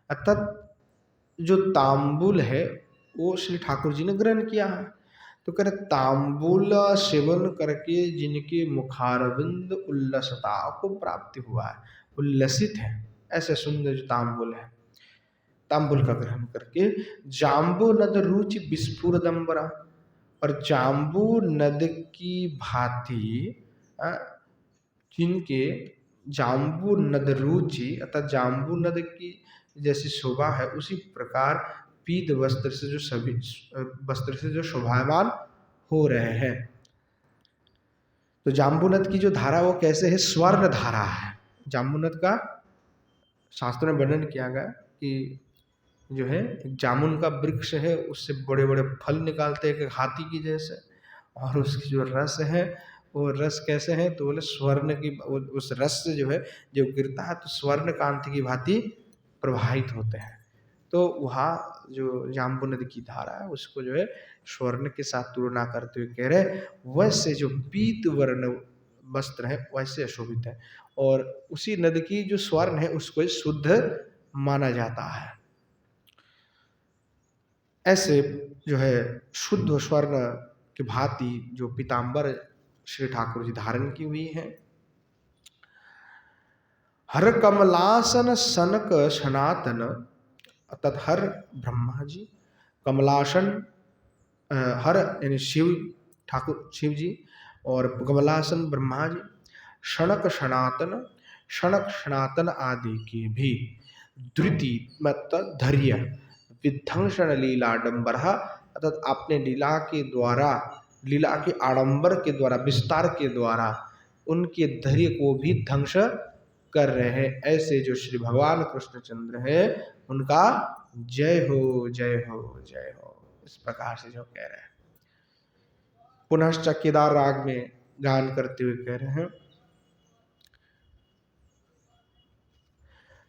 अर्थात जो तांबुल है वो श्री ठाकुर जी ने ग्रहण किया है। तो कह रहे तांबुल सेवन करके जिनके मुखारविंद उल्लसता को प्राप्ति हुआ है, उल्लसित है, ऐसे सुंदर जो तांबुल है, तांबुल का ग्रहण करके जाम्बू नद रुचि विस्फुरदम्बरा, और जाम्बू नद की भांति जिनके जाम्बू नद रुचि अर्थात जाम्बू नद की जैसी शोभा है, उसी प्रकार पीत वस्त्र से जो सभी वस्त्र से जो शोभायमान हो रहे हैं। तो जाम्बूनद की जो धारा वो कैसे है, स्वर्ण धारा है। जाम्बूनद का शास्त्र में वर्णन किया गया कि जो है जामुन का वृक्ष है, उससे बड़े बड़े फल निकालते हैं, एक हाथी की जैसे, और उसकी जो रस है वो रस कैसे है, तो बोले स्वर्ण की, उस रस से जो है जो गिरता है तो स्वर्ण कांति की भांति प्रवाहित होते हैं। तो वहाँ जो जाम्बू नदी की धारा है उसको जो है स्वर्ण के साथ तुलना करते हुए कह रहे वैसे जो पीत वर्ण वस्त्र है वैसे अशोभित है, और उसी नदी की जो स्वर्ण है उसको शुद्ध माना जाता है। ऐसे जो है शुद्ध स्वर्ण की भांति जो पीतांबर श्री ठाकुर जी धारण की हुई है। हर कमलासन सनक सनातन, अर्थात हर ब्रह्मा जी, कमलासन हर यानी शिव ठाकुर शिव जी, और कमलासन ब्रह्मा जी, शनक सनातन, शनक सनातन आदि के भी धृति मतलब धैर्य विध्वंसन लीलाडंबर, अर्थात अपने लीला के द्वारा, लीला के आडंबर के द्वारा, विस्तार के द्वारा उनके धैर्य को भी ध्वंस कर रहे हैं। ऐसे जो श्री भगवान कृष्णचंद्र है उनका जय हो जय हो जय हो, इस प्रकार से जो कह रहे हैं। पुनश्च केदार राग में गान करते हुए कह रहे हैं,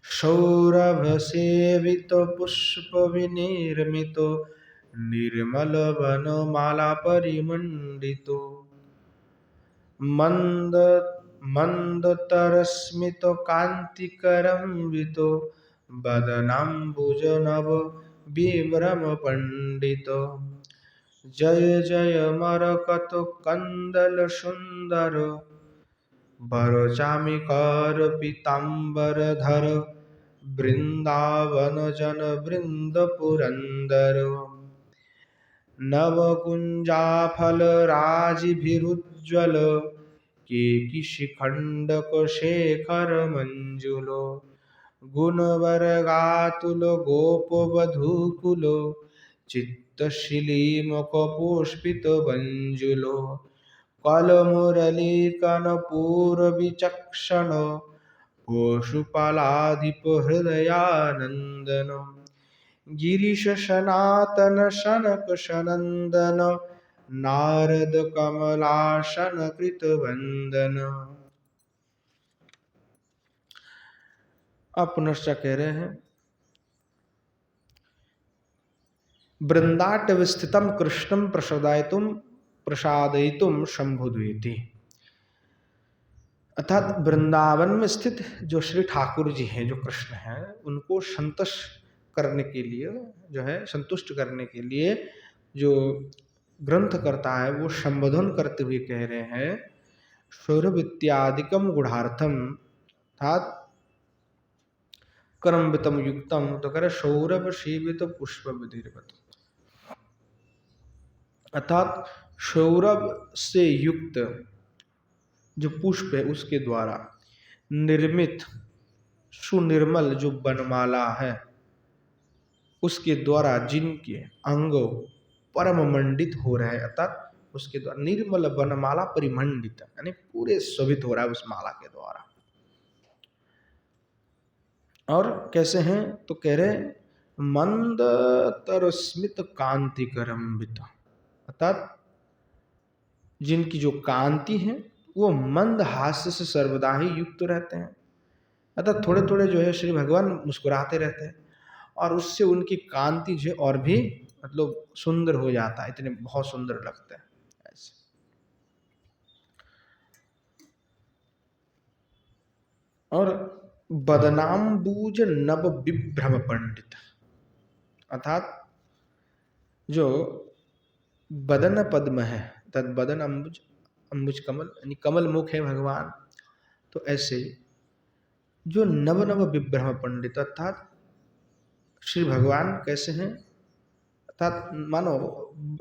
सौरभ सेवितो पुष्प विनिर्मितो निर्मल वन माला परिमंडितो मंद मंदतरस्मितो कांतिकरंवितो बदनाम्बुजनव विभ्रम पंडितो जय जय मरकतो कंदल सुंदर बरचामिकर पीतांबर धर वृंदावन जन वृंद पुरंदर नवकुंजाफल राजिभिरुज्ज्वल केकि शिखंडक शेखर मंजुलो गुणवर्गातुल गोपवधूकुलो चित्तशिलीमुख पुष्पित बंजुलो कलमुरली कनपूर विचक्षण पशुपालाधिप हृदयानंदन गिरीश सनातन शनक सनंदन नारद कमलासन कृत वंदन। अब पुनश्च कह रहे हैं, वृंदाट विस्थितम कृष्णम प्रसादयितुम शंभुद्वेति, अर्थात वृंदावन में स्थित जो श्री ठाकुर जी हैं, जो कृष्ण हैं, उनको संतुष्ट करने के लिए, जो है संतुष्ट करने के लिए जो ग्रंथ करता है वो संबोधन करते हुए कह रहे हैं, सौरभ इत्यादिकम गुढ़ार्थम, अर्थात करम्बितम युक्तम, तो कह रहे सौरभ सेवित पुष्प विधिवत, अर्थात सौरभ से युक्त जो पुष्प है उसके द्वारा निर्मित सुनिर्मल जो वनमाला है उसके द्वारा जिनके अंग परम मंडित हो रहे हैं, अर्थात उसके द्वारा निर्मल वनमाला परिमंडित यानी पूरे शोभित हो रहा है उस माला के द्वारा। और कैसे हैं तो कह रहे मंद तरस्मित कांति करम्बित, अर्थात जिनकी जो कांति है वो मंद हास्य से सर्वदा ही युक्त रहते हैं, अर्थात थोड़े थोड़े जो है श्री भगवान मुस्कुराते रहते हैं और उससे उनकी कांति जो है और भी मतलब सुंदर हो जाता है, इतने बहुत सुंदर लगते हैं ऐसे। और बदनाम्बुज नव विभ्रम पंडित, अर्थात जो बदन पद्म है, तद बदन अम्बुज, अम्बुज कमल यानी कमल मुख है भगवान, तो ऐसे जो नव नव विभ्रम पंडित, अर्थात श्री भगवान कैसे हैं, अर्थात मानो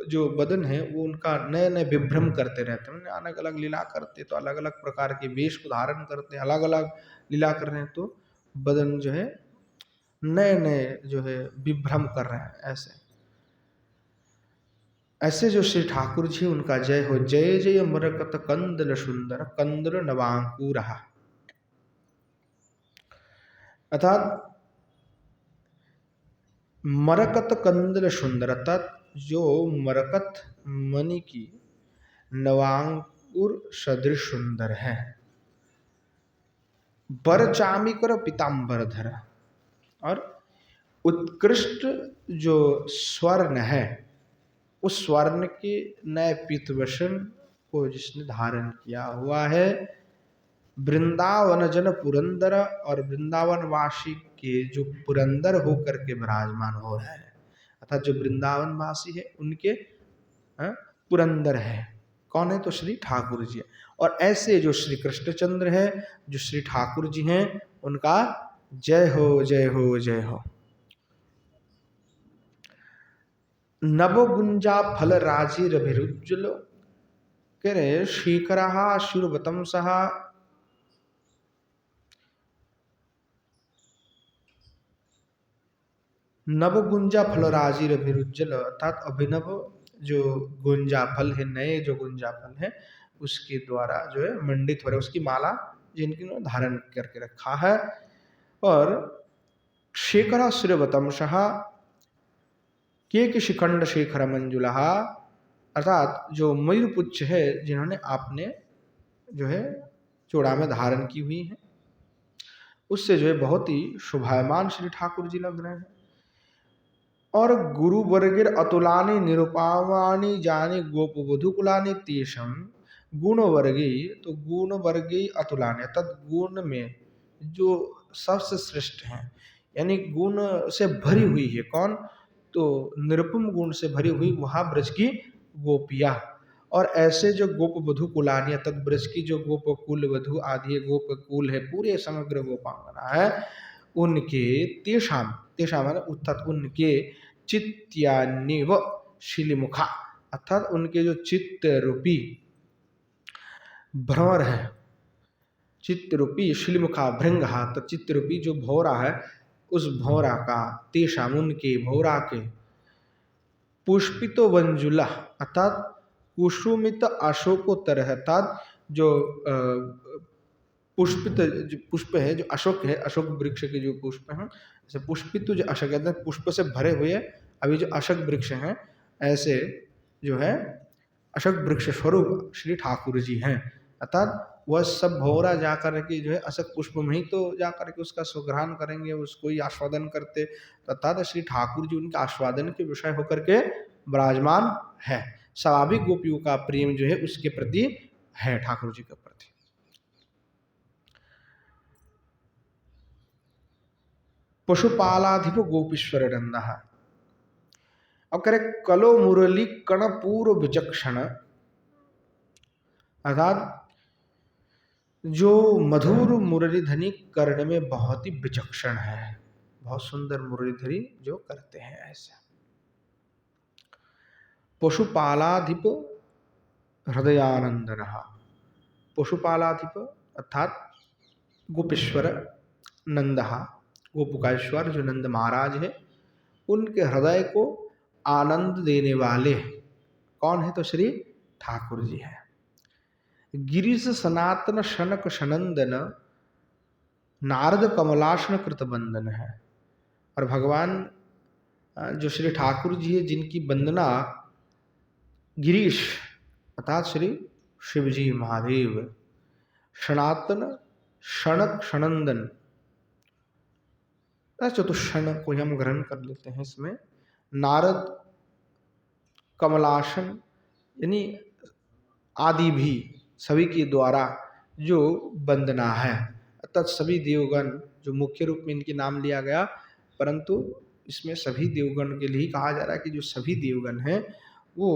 जो बदन है वो उनका नए नए विभ्रम करते रहते हैं, अलग अलग लीला करते तो अलग अलग प्रकार के वेश को धारण करते हैं, अलग अलग लीला कर रहे हैं तो बदन जो है नए नए जो है विभ्रम कर रहे हैं ऐसे। ऐसे जो श्री ठाकुर जी उनका जय हो, जय जय मरकत कंदल सुंदर कंदल नवांकुर, अर्थात मरकत कंदल सुंदर, अर्थात जो मरकत मणि की नवांकुर सदृश सुंदर है। बर चामिकर पीताम्बर धर, और उत्कृष्ट जो स्वर्ण है उस स्वर्ण के नए पीतवसन को जिसने धारण किया हुआ है, वृंदावन जन पुरंदर, और वृंदावन वासी के जो पुरंदर होकर के विराजमान हो रहे हैं, अर्थात जो वृंदावन वासी है उनके पुरंदर है। कौन है तो श्री ठाकुर जी है। और ऐसे जो श्री कृष्णचंद्र है, जो श्री ठाकुर जी हैं, उनका जय हो जय हो जय हो। नवगुंजा फल राजीर अभिरुज्जल, कह रहे शीकरा शिवतम सहा, नव गुंजा फल राजीर अभिरुज्जल, अर्थात अभिनव जो गुंजा फल है, नए जो गुंजा फल है उसके द्वारा जो है मंडित हो रहा है, उसकी माला जिनकी धारण करके रखा है। और शेखरा श्रीवतम सहा के शिखंड शेखर मंजुला, अर्थात जो मयूरपुच्छ है जिन्होंने आपने जो है चूड़ा में धारण की हुई है, उससे जो है बहुत ही शोभायमान श्री ठाकुर जी लग रहे हैं। और गुरु वर्गेर अतुलानी निरुपामानी जानी गोप वधुकुलानी तेषम गुण वर्गे, तो गुण वर्गे अतुलानी, तद गुण में जो सबसे श्रेष्ठ हैं, यानी गुण से भरी हुई है। कौन तो निरुपम गुण से भरी हुई वहां ब्रज की गोपिया। और ऐसे जो गोप वधु कुलानी, तद ब्रज की जो गोप कुल वधु आदि गोप कुल है, पूरे समग्र गोपांगना है, उनके तेषाम तेषाम अर्थात उनके चित्यान्निव शिलिमुखा, अर्थात उनके जो चित्त रूपी भ्रमर है, चित्त रूपी शिलिमुखा भृंगहा, तो चित्त रूपी जो भौरा है उस भौरा का, तेषाम उनके भौरा के, पुष्पितो वंजुला, अर्थात कुसुमित अशोकोत्तर है, अर्थात जो पुष्पित जो पुष्प है, जो अशोक है, अशोक वृक्ष के जो पुष्प हैं, जैसे पुष्पित जो अशोक कहते हैं, पुष्प से भरे हुए अभी जो अशोक वृक्ष हैं, ऐसे जो है अशोक वृक्ष स्वरूप श्री ठाकुर जी हैं। अर्थात वह सब भौरा जाकर के जो है अशोक पुष्प में ही तो जाकर के उसका सुग्रहण करेंगे, उसको ही आस्वादन करते, अर्थात श्री ठाकुर जी उनके आस्वादन के विषय होकर के विराजमान है। स्वाभाविक गोपियों का प्रेम जो है उसके प्रति है, ठाकुर जी के प्रति। पशुपालाधिप गोपीश्वर नंदा, अब करे कलो मुरली कण पूर्व विचक्षण, अर्थात जो मधुर मुरली धनी कर्ण में बहुत ही विचक्षण है, बहुत सुंदर मुरलीधरी जो करते हैं ऐसे। पशुपालाधिप हृदयानंद रहा। पशुपालाधिप अर्थात गोपेश्वर नंदहा, गोपू का ईश्वर जो नंद महाराज है, उनके हृदय को आनंद देने वाले कौन है? तो श्री ठाकुर जी है। गिरीश सनातन शनक शनंदन नारद कमलासन कृत बंदन है। और भगवान जो श्री ठाकुर जी है, जिनकी वंदना गिरीश अर्थात श्री शिवजी महादेव, सनातन शनक शनंदन, चतुष्षण को हम ग्रहण कर लेते हैं इसमें, नारद कमलासन यानी आदि भी सभी के द्वारा जो वंदना है, अर्थात सभी देवगण जो मुख्य रूप में इनके नाम लिया गया, परंतु इसमें सभी देवगण के लिए कहा जा रहा है कि जो सभी देवगण हैं वो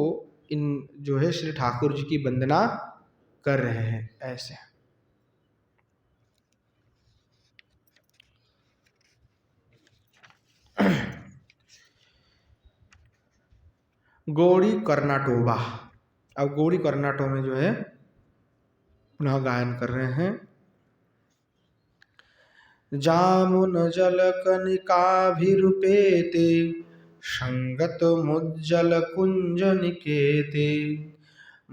इन जो है श्री ठाकुर जी की वंदना कर रहे हैं ऐसे। गौड़ी कर्नाटोबा। अब गौड़ी कर्नाटो में जो है पुनः गायन कर रहे हैं। जामुन जल कनिकाभिरूपेते संगत मुज्जल कुंज निकेते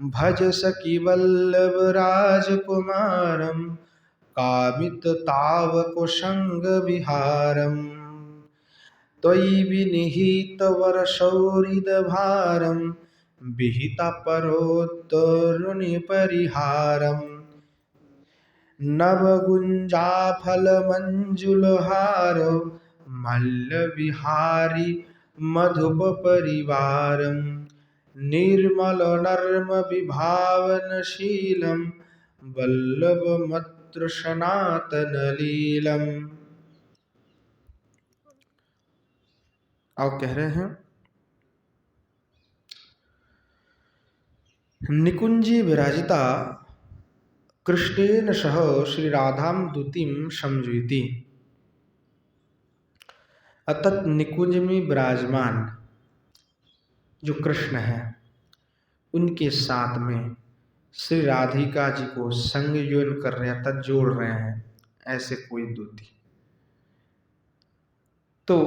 भज सखी वल्लभ राजकुमारम कामित तावक संग विहारम त्वयि विनिहित वर्षौरिद भारम विहिता परोत्तरुणि परिहारम नवगुंजाफल मंजुलहार मल्ल विहारी मधुप परिवारम निर्मल नर्म विभावनशीलम वल्लभ मत्र सनातन लीलम। अब कह रहे हैं निकुंजी विराजिता कृष्णेन सह श्री राधाम दूतिम समझुति। अतत निकुंज में विराजमान जो कृष्ण है उनके साथ में श्री राधिका जी को संयोजन कर रहे हैं, अर्थात जोड़ रहे हैं ऐसे कोई दूती। तो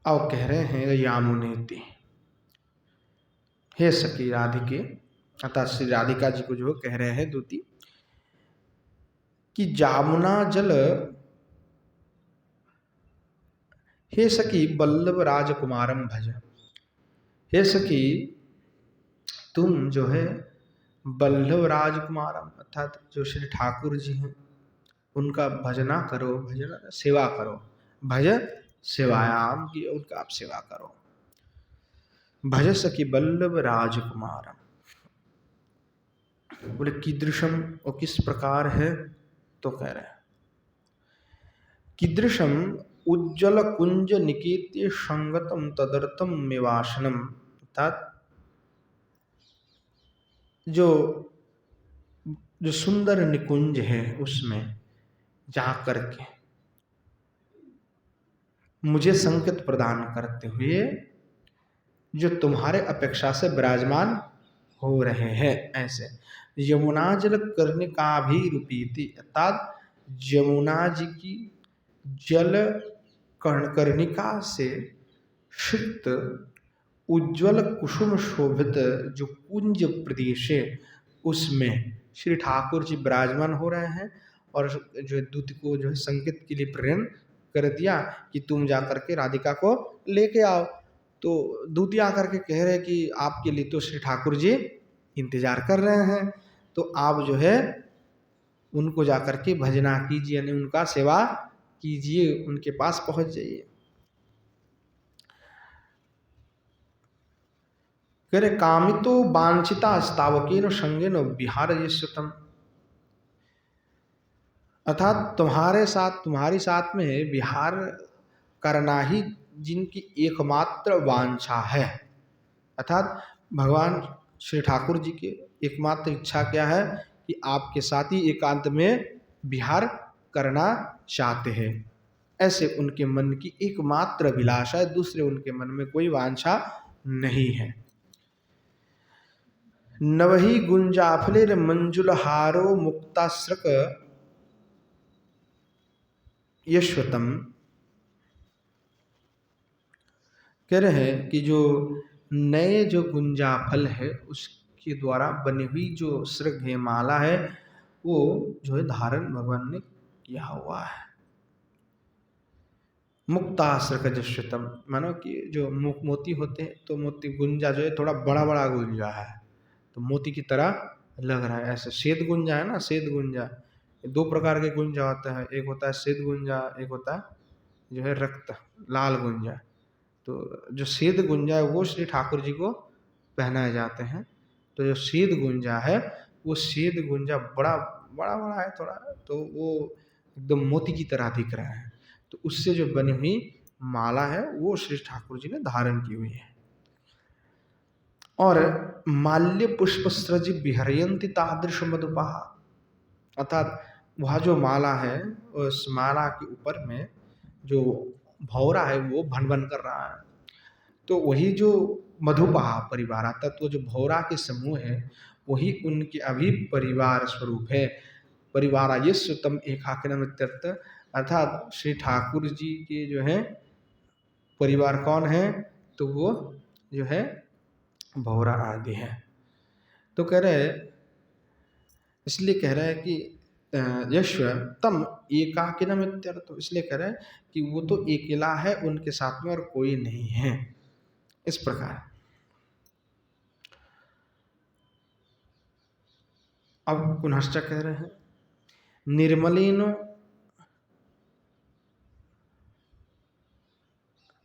अब कह रहे हैं यामुनेति, हे सखी राधिके, अर्थात श्री राधिका जी को जो कह रहे हैं दूती कि जामुना जल, हे सखी वल्लभ राजकुमारम भज। हे सखी तुम जो है वल्लभ राजकुमारम अर्थात जो श्री ठाकुर जी हैं उनका भजना करो, भजना सेवा करो, भज सेवायाम की उनका आप सेवा करो। भज सखी वल्लभ राजकुमारम, बोले कीदृशम और किस प्रकार है? तो कह रहे हैं कीदृशम उज्ज्वल कुंज निकेत्य संगतम तदर्थम मेवासनम, अर्थात जो सुंदर निकुंज है उसमें जा करके मुझे संकेत प्रदान करते हुए जो तुम्हारे अपेक्षा से विराजमान हो रहे हैं ऐसे। यमुना जल कर्णिका भी रूपीति, अर्थात यमुना जी की जल कर्णिका से सिक्त उज्ज्वल कुसुम शोभित जो कुंज प्रदेश है उसमें श्री ठाकुर जी विराजमान हो रहे हैं। और जो दूत को जो है संकेत के लिए प्रेरण कर दिया कि तुम जाकर के राधिका को लेके आओ। तो दूती आकर के कह रहे कि आपके लिए तो श्री ठाकुर जी इंतजार कर रहे हैं, तो आप जो है उनको जाकर के भजना कीजिए, यानी उनका सेवा कीजिए, उनके पास पहुंच जाइए। कह रहे कामितो वांछिता स्तावकेन संगेन विहार यशतम, अर्थात तुम्हारी साथ में विहार करना ही जिनकी एकमात्र वांछा है। अर्थात भगवान श्री ठाकुर जी की एकमात्र इच्छा क्या है कि आपके साथ ही एकांत में विहार करना चाहते हैं। ऐसे उनके मन की एकमात्र अभिलाषा है, दूसरे उनके मन में कोई वांछा नहीं है। नवहि गुंजाफलेर मंजुलहारो मुक्ताश्रक यश्वतम। कह रहे हैं कि जो नए जो गुंजाफल है उसके द्वारा बनी हुई जो श्रृंग है, माला है, वो जो है धारण भगवान ने किया हुआ है। मुक्ताश्रक जश्वतम, मानो कि जो मोती होते हैं तो मोती गुंजा जो है थोड़ा बड़ा बड़ा गुंजा है, तो मोती की तरह लग रहा है। ऐसे श्वेत गुंजा है ना, श्वेत गुंजा, दो प्रकार के गुंजा होते हैं, एक होता है श्वेत गुंजा, एक होता है जो है रक्त लाल गुंजा। तो जो श्वेत गुंजा है वो श्री ठाकुर जी को पहनाए जाते हैं। तो जो श्वेत गुंजा है वो श्वेत गुंजा बड़ा बड़ा बड़ा है थोड़ा, तो वो एकदम मोती की तरह दिख रहा है। तो उससे जो बनी हुई माला है वो श्री ठाकुर जी ने धारण की हुई है। और माल्य पुष्प सृज विहरयंती तादृश मधुपाहा, अर्थात वह जो माला है उस माला के ऊपर में जो भौरा है वो भन भन कर रहा है। तो वही जो मधुपाहा परिवार, अर्थात वो जो भौरा के समूह है वही उनके अभी परिवार स्वरूप है। परिवार ये सुतम एकाकिनम इत्यर्थ, अर्थात श्री ठाकुर जी के जो है परिवार कौन है, तो वो जो है भौरा आदि है। तो कह रहे, इसलिए कह रहा है कि यश्व तम एकाकिनम इत्यर्थ, इसलिए कह रहे हैं कि वो तो अकेला है, उनके साथ में और कोई नहीं है। इस प्रकार अब पुनश्च कह रहे हैं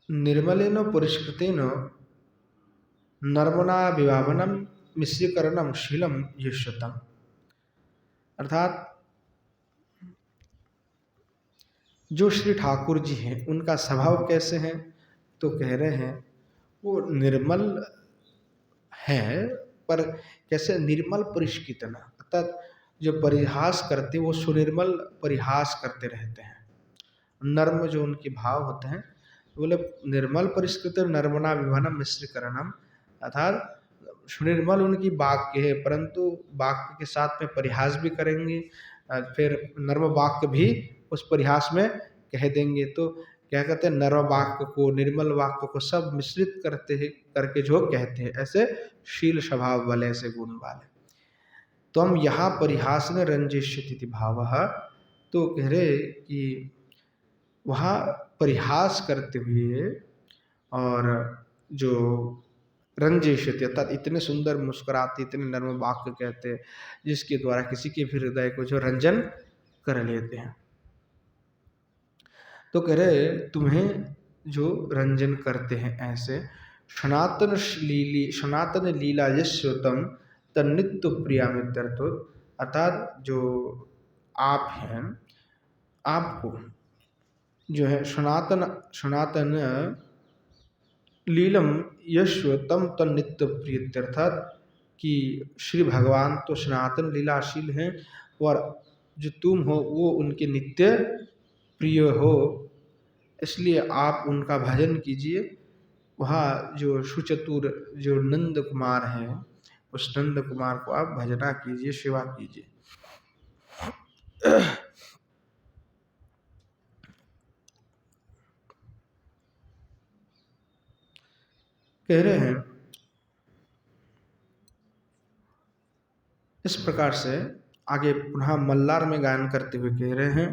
निर्मलेनो पुरस्कृतेन नर्मना विभावनम मिश्रीकरणम शीलम यश्वतम, अर्थात जो श्री ठाकुर जी हैं उनका स्वभाव कैसे है, तो कह रहे हैं वो निर्मल है, पर कैसे निर्मल परिष्कृतना, अर्थात जो परिहास करते वो सुनिर्मल परिहास करते रहते हैं। नर्म जो उनके भाव होते हैं, बोले निर्मल परिष्कृत नर्मना विभानम मिश्रीकरणम, अर्थात सुनिर्मल उनकी वाक्य है परंतु वाक्य के साथ में परिहास भी करेंगे, फिर नर्म वाक्य भी उस परिहास में कह देंगे। तो क्या कहते हैं, नर्म वाक्य को निर्मल वाक्य को सब मिश्रित करते हैं करके जो कहते हैं, ऐसे शील स्वभाव वाले, ऐसे गुण वाले। तो हम यहाँ परिहास ने रंजिष्यति भाव, तो कह रहे कि वहाँ परिहास करते हुए और जो रंजिष्यति, अर्थात इतने सुंदर मुस्कुराते, इतने नर्म वाक्य कहते हैं जिसके द्वारा किसी के भी हृदय को जो रंजन कर लेते हैं। तो कह रहे तुम्हें जो रंजन करते हैं ऐसे सनातन लीला यश्वतम तन्नित्य प्रिया मित्यर्थ, अर्थात जो आप हैं, आपको जो है सनातन लीलम यश्वतम तन्नित्य प्रिय, अर्थात कि श्री भगवान तो सनातन लीलाशील हैं और जो तुम हो वो उनके नित्य प्रिय हो, इसलिए आप उनका भजन कीजिए। वहाँ जो सुचतुर जो नंद कुमार हैं, उस नंद कुमार को आप भजना कीजिए, सेवा कीजिए। कह रहे हैं इस प्रकार से आगे पुनः मल्लार में गायन करते हुए कह रहे हैं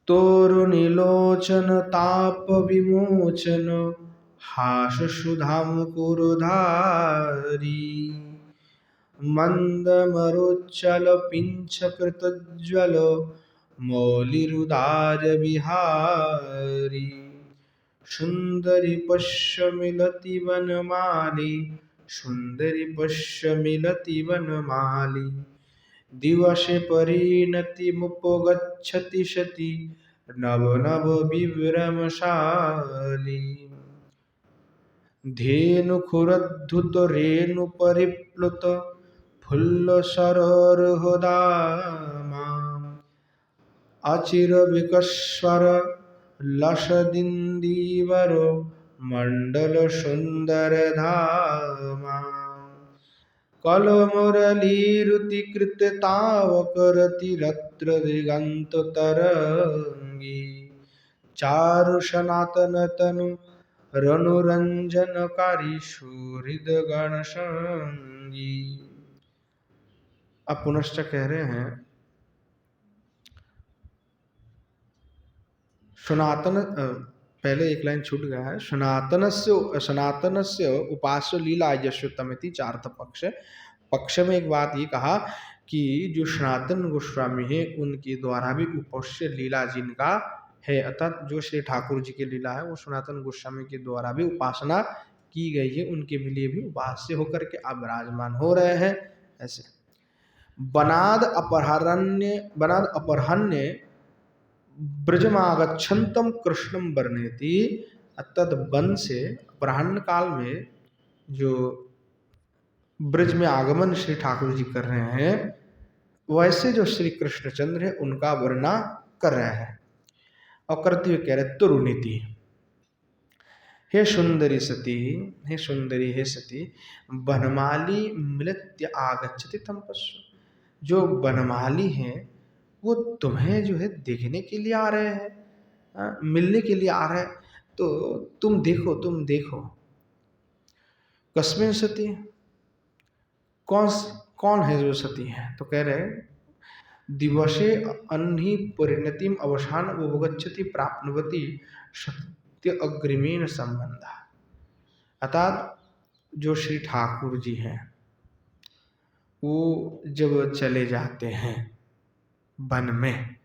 तोरु नीलोचन ताप विमोचन हास सुधाम कुरुधारी मंद मरुच्चल पिंच कृतज्वल मौलिरुदार विहारी सुंदरी पश्य मिलति वनमाली सुंदरी पश्य मिलति वनमाली दिवसे परिणति मुपगच्छति सति नव नव विभ्रमशाली धेनु खुरद्धुत रेणु परिप्लुत फुल्ल सरोरुहदामा अचिर विकस्वर लसदिन्दीवरो मंडल सुंदर धामा कल मुरलीरुति कृत तावकरतिरत्र दिगंत तरंगी चारु सनातन तनु रनुरंजनकारी सुहृद गण संगी। अब पुनश्च कह रहे हैं सनातन पहले एक लाइन छूट गया है। सनातनस्य उपास्य लीला यशोत्तमति चार्थ पक्ष में एक बात ये कहा कि जो सनातन गोस्वामी है उनके द्वारा भी उपास्य लीला जिनका है, अर्थात जो श्री ठाकुर जी की लीला है वो सनातन गोस्वामी के द्वारा भी उपासना की गई है, उनके लिए भी उपास्य होकर के अब विराजमान हो रहे हैं। ऐसे बनाद अपरहन्य ब्रजमागच्छन्तम कृष्णम वर्णयति, तद वन से अपराह्न काल में जो ब्रज में आगमन श्री ठाकुर जी कर रहे हैं वैसे जो श्री कृष्णचंद्र है उनका वर्णना कर रहे हैं और करते हुए कह रहे तरुणीति। हे सुंदरी सती, हे सुंदरी, हे सती, बनमाली मिलत्य आगच्छति तम पश्य, जो बनमाली हैं वो तुम्हें जो है देखने के लिए आ रहे हैं, मिलने के लिए आ रहे हैं, तो तुम देखो, तुम देखो। कस्मिन सती, कौन है जो सती है? तो कह रहे दिवसे अन्ही परिणतिम अवसान उपगच्छति प्राप्नुवती सत्य अग्रिमेण संबंध, अर्थात जो श्री ठाकुर जी हैं वो जब चले जाते हैं वन में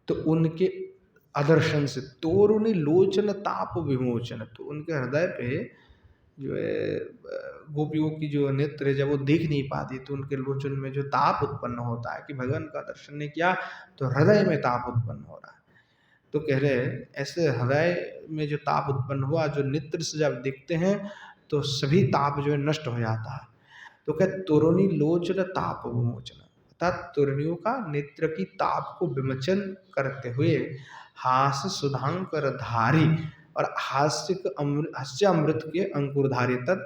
तो उनके अदर्शन से तोरुणी लोचन ताप विमोचन, तो उनके हृदय पे जो है गोपियों की जो नेत्र है जब वो देख नहीं पाती तो उनके लोचन में जो ताप उत्पन्न होता है कि भगवान का दर्शन ने किया तो हृदय में ताप उत्पन्न हो रहा है। तो कह रहे ऐसे हृदय में जो ताप उत्पन्न हुआ, जो नेत्र से जब देखते हैं तो सभी ताप जो है नष्ट हो जाता है। तो कह तोरुणी लोचन ताप विमोचन, अर्थात तरुणियों का नेत्र की ताप को विमोचन करते हुए हास्य सुधांकर धारी और हास्य अमृत के अंकुरधारी, तत्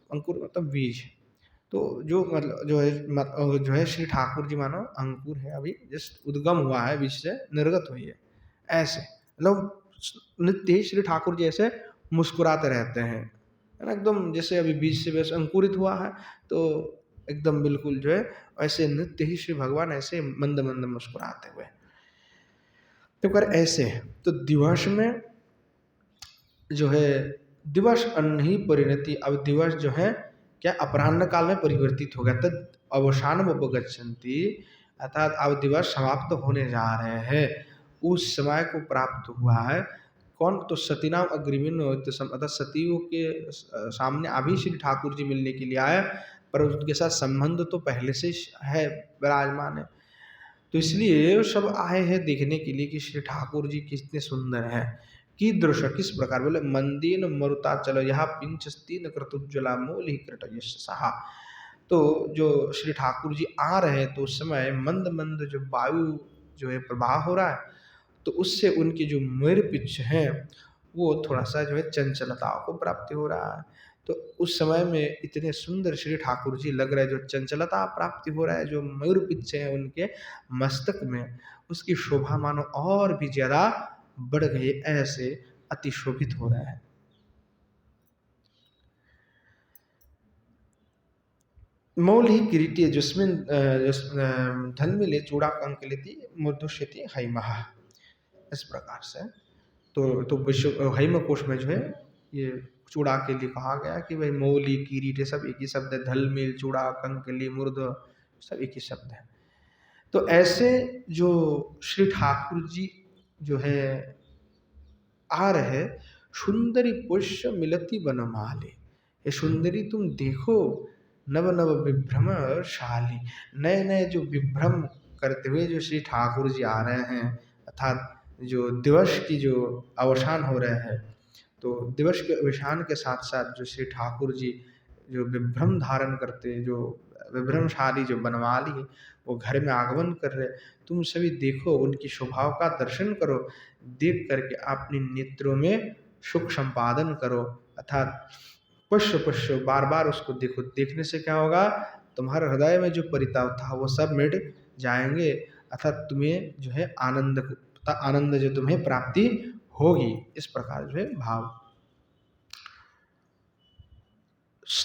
अंकुर मतलब बीज, तो जो मतलब जो है श्री ठाकुर जी मानो अंकुर है, अभी जस्ट उद्गम हुआ है, बीज से निर्गत हुई है। ऐसे मतलब नित्य ही श्री ठाकुर जी ऐसे मुस्कुराते रहते हैं, है ना, एकदम जैसे अभी बीज से वैसे अंकुरित हुआ है तो एकदम बिल्कुल जो है ऐसे नित्य ही श्री भगवान ऐसे मंद मंद मुस्कुराते हुए। तो कर ऐसे तो दिवस में जो है दिवस अन्ही परिणति, अब दिवस जो है क्या अपराह्न काल में परिवर्तित हो गया, तद अवसानम उपगच्छन्ति, अर्थात अब दिवस समाप्त होने जा रहे हैं, उस समय को प्राप्त हुआ है। कौन? तो सतीनाम अग्रिमीन, अर्थात सतियों के सामने अभी श्री ठाकुर जी मिलने के लिए आए, पर उनके साथ संबंध तो पहले से है, विराजमान है, तो इसलिए सब आए हैं देखने के लिए कि श्री ठाकुर जी कितने सुंदर हैं। कीदृश, किस प्रकार? बोले मंदीन मरुता चलो यहाँ पिंचस्तीन क्रतुज्ज्वला मूल कृट यश सहा, तो जो श्री ठाकुर जी आ रहे हैं तो उस समय मंद मंद जो वायु जो है प्रवाह हो रहा है, तो उससे उनकी जो मयूर पिच है वो थोड़ा सा जो है चंचलताओं को प्राप्ति हो रहा है। तो उस समय में इतने सुंदर श्री ठाकुर जी लग रहे, जो चंचलता प्राप्ति हो रहा है, जो मयूर पिच है उनके मस्तक में, उसकी शोभा मानो और भी ज्यादा बढ़ गई, ऐसे अति शोभित हो रहा है। मौल ही किरीटी जिसमें धन मिले चूड़ा कंक लेती मधुष्यति हैमहा, इस प्रकार से तो विश्व हैम कोश में जो है ये चूड़ा के लिए कहा गया कि भाई मौली किरीट सब एक ही शब्द है, धल मिल चूड़ा कंकली मूर्ध सब एक ही शब्द है। तो ऐसे जो श्री ठाकुर जी जो है आ रहे, सुंदरी पुष्य मिलती बनमाले, ये सुंदरी तुम देखो नव नव विभ्रम शाली, नए नए जो विभ्रम करते हुए जो श्री ठाकुर जी आ रहे हैं, अर्थात जो दिवस की जो अवसान हो रहे हैं, तो दिवस के अवसान के साथ साथ जो श्री ठाकुर जी जो विभ्रम धारण करते, जो विभ्रमशाली जो बनमाली है वो घर में आगमन कर रहे, तुम सभी देखो, उनकी शोभाओं का दर्शन करो, देख करके अपने नेत्रों में सुख संपादन करो। अर्थात पुष्प पुष्प बार बार उसको देखो, देखने से क्या होगा, तुम्हारे हृदय में जो परिताप था वो सब मिट जाएंगे, अर्थात तुम्हें जो है आनंद जो तुम्हें प्राप्ति होगी। इस प्रकार जो है भाव।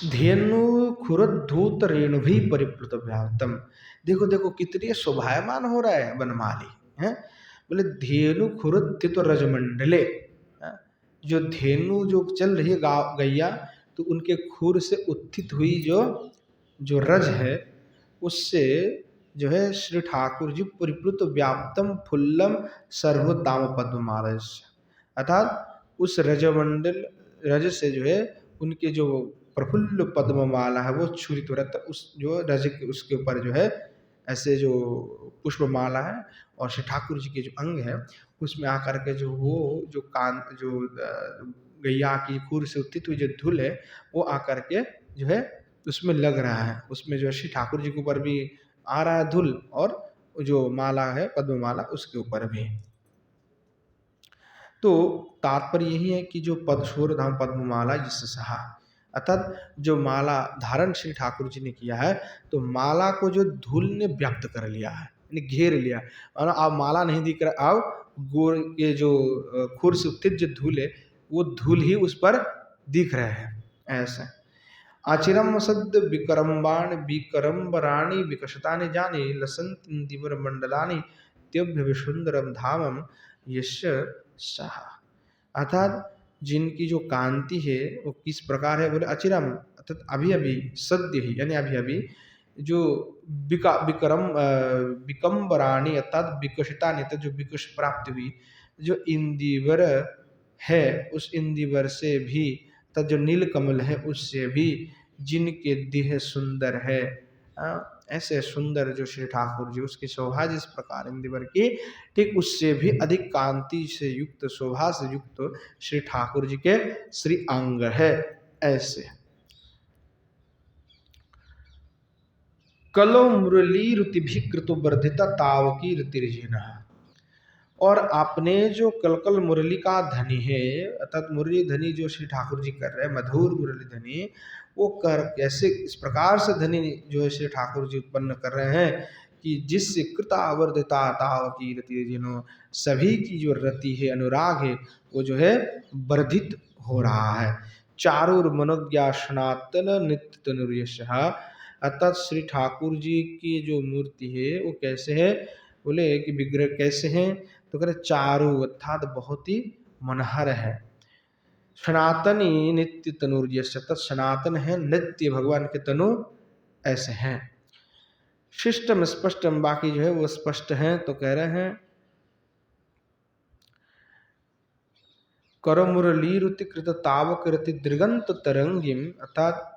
धेनु खुरधूत रेणु भी परिप्लुत व्याप्तम, देखो देखो कितनी शोभायमान हो रहा है बनमाली है। बोले धेनु खुरथित रजमंडले, जो धेनु जो चल रही है गैया, तो उनके खुर से उत्थित हुई जो जो रज है उससे जो है श्री ठाकुर जी परिप्लुत व्याप्तम फुल्लम सर्वोत्तम पद्ममाला, अर्थात उस रजमंडल रज से जो है उनके जो प्रफुल्ल पद्ममाला है वो छुरित हो रहा है। उस जो रज के उसके ऊपर जो है ऐसे जो पुष्पमाला है और श्री ठाकुर जी के जो अंग है उसमें आकर के जो वो जो कान जो गैया की खुर से उत्थित हुई जो धूल है वो आकर के जो है उसमें लग रहा है, उसमें जो श्री ठाकुर जी के ऊपर भी आ रहा है धूल और जो माला है पद्ममाला उसके ऊपर भी। तो तात्पर्य यही है कि जो पदशोर धाम पद्ममाला जिससे सहा, अर्थात जो माला धारण श्री ठाकुर जी ने किया है तो माला को जो धूल ने व्याप्त कर लिया है, यानी घेर लिया, और अब माला नहीं दिख रहा, अब गोर के जो खुर से उत्थित जो धूल है वो धूल ही उस पर दिख रहे हैं। ऐसा आचिरम सद्य विकरम्बाण विकरम्बराणि विकशतानि जाने लसंत दिवर मंडलानि त्यभ्य विसुंदरम धामम यस्य सहा, अर्थात जिनकी जो कांति है वो किस प्रकार है, बोले अचिरम अर्थात अभी अभी, सद्य ही यानी अभी अभी, जो विकम्बराणी अर्थात विकसिता नहीं, जो विकस प्राप्त हुई, जो इंदिवर है उस इंदिवर से भी, तथा जो नील कमल है उससे भी, जिनके देह सुंदर है, ऐसे सुंदर जो श्री ठाकुर जी उसकी शोभा जिस प्रकार इंदिवर की, ठीक उससे भी अधिक कांति से युक्त शोभा से युक्त श्री ठाकुर जी के श्री अंग है। ऐसे कलो मुरली रुति भी कृतो वर्धिता तावकी रुतिर्जिना, और आपने जो कलकल मुरली का धनी है, अर्थात मुरली धनी जो श्री ठाकुर जी कर रहे हैं, मधुर मुरली धनी, वो कर कैसे इस प्रकार से धनी जो है श्री ठाकुर जी उत्पन्न कर रहे हैं कि जिससे कृतावर्धिता ताव की रति जिनो, सभी की जो रति है अनुराग है वो जो है वर्धित हो रहा है। चारुर मनोज्ञा सनातन नित्य तनुर्यश, अर्थात श्री ठाकुर जी की जो मूर्ति है वो कैसे है, बोले कि विग्रह कैसे हैं, तो कह रहे चारु अर्थात बहुत ही मनहर है। सनातनी नित्य तनुर्यस्य, सनातन है नित्य भगवान के तनु ऐसे हैं। शिष्टम स्पष्टम, बाकी जो है वो स्पष्ट हैं, तो कह रहे हैं करो मुरली रुति कृत तावक रति दृगंत तरंगिम, अर्थात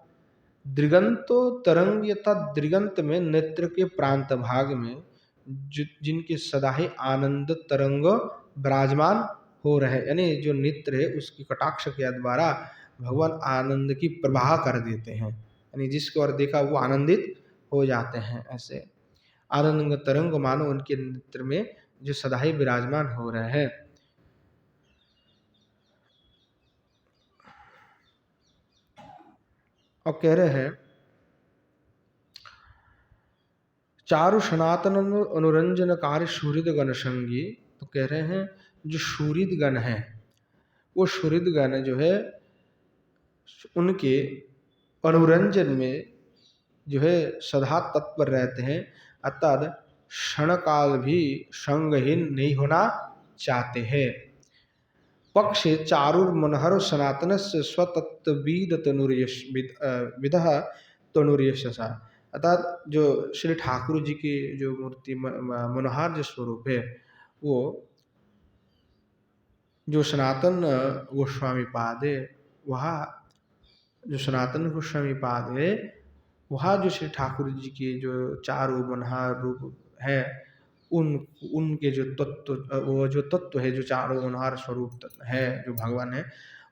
दृगंतो तरंग अर्थात दृगंत में नेत्र के प्रांत भाग में जिनके सदा ही आनंद तरंग विराजमान हो रहे, यानी जो नेत्र है उसकी कटाक्ष के द्वारा भगवान आनंद की प्रवाह कर देते हैं, यानी जिसको और देखा वो आनंदित हो जाते हैं। ऐसे आनंद तरंग मानो उनके नेत्र में जो सदा ही विराजमान हो रहे हैं। और कह रहे हैं चारु सनातन अनुरंजन कार्य सूर्यद गण संगी, तो कह रहे हैं जो सूर्यद गण है वो सूर्यद गण जो है उनके अनुरंजन में जो है सदा तत्पर रहते हैं, अर्थात क्षण काल भी संगहीन नहीं होना चाहते हैं। पक्ष चारुर मनहर सनातन से स्वतत्वीद तनुर्यश विदह तनुर्यशसा, अर्थात जो श्री ठाकुर जी की जो मूर्ति मनोहर जो स्वरूप है वो जो सनातन गोस्वामी पाद है, वहाँ जो सनातन गोस्वामी पाद है वहाँ जो श्री ठाकुर जी के जो चारों मनोहर रूप है उनके जो तत्व, वो जो तत्व है जो चारों मनोहर स्वरूप है जो भगवान है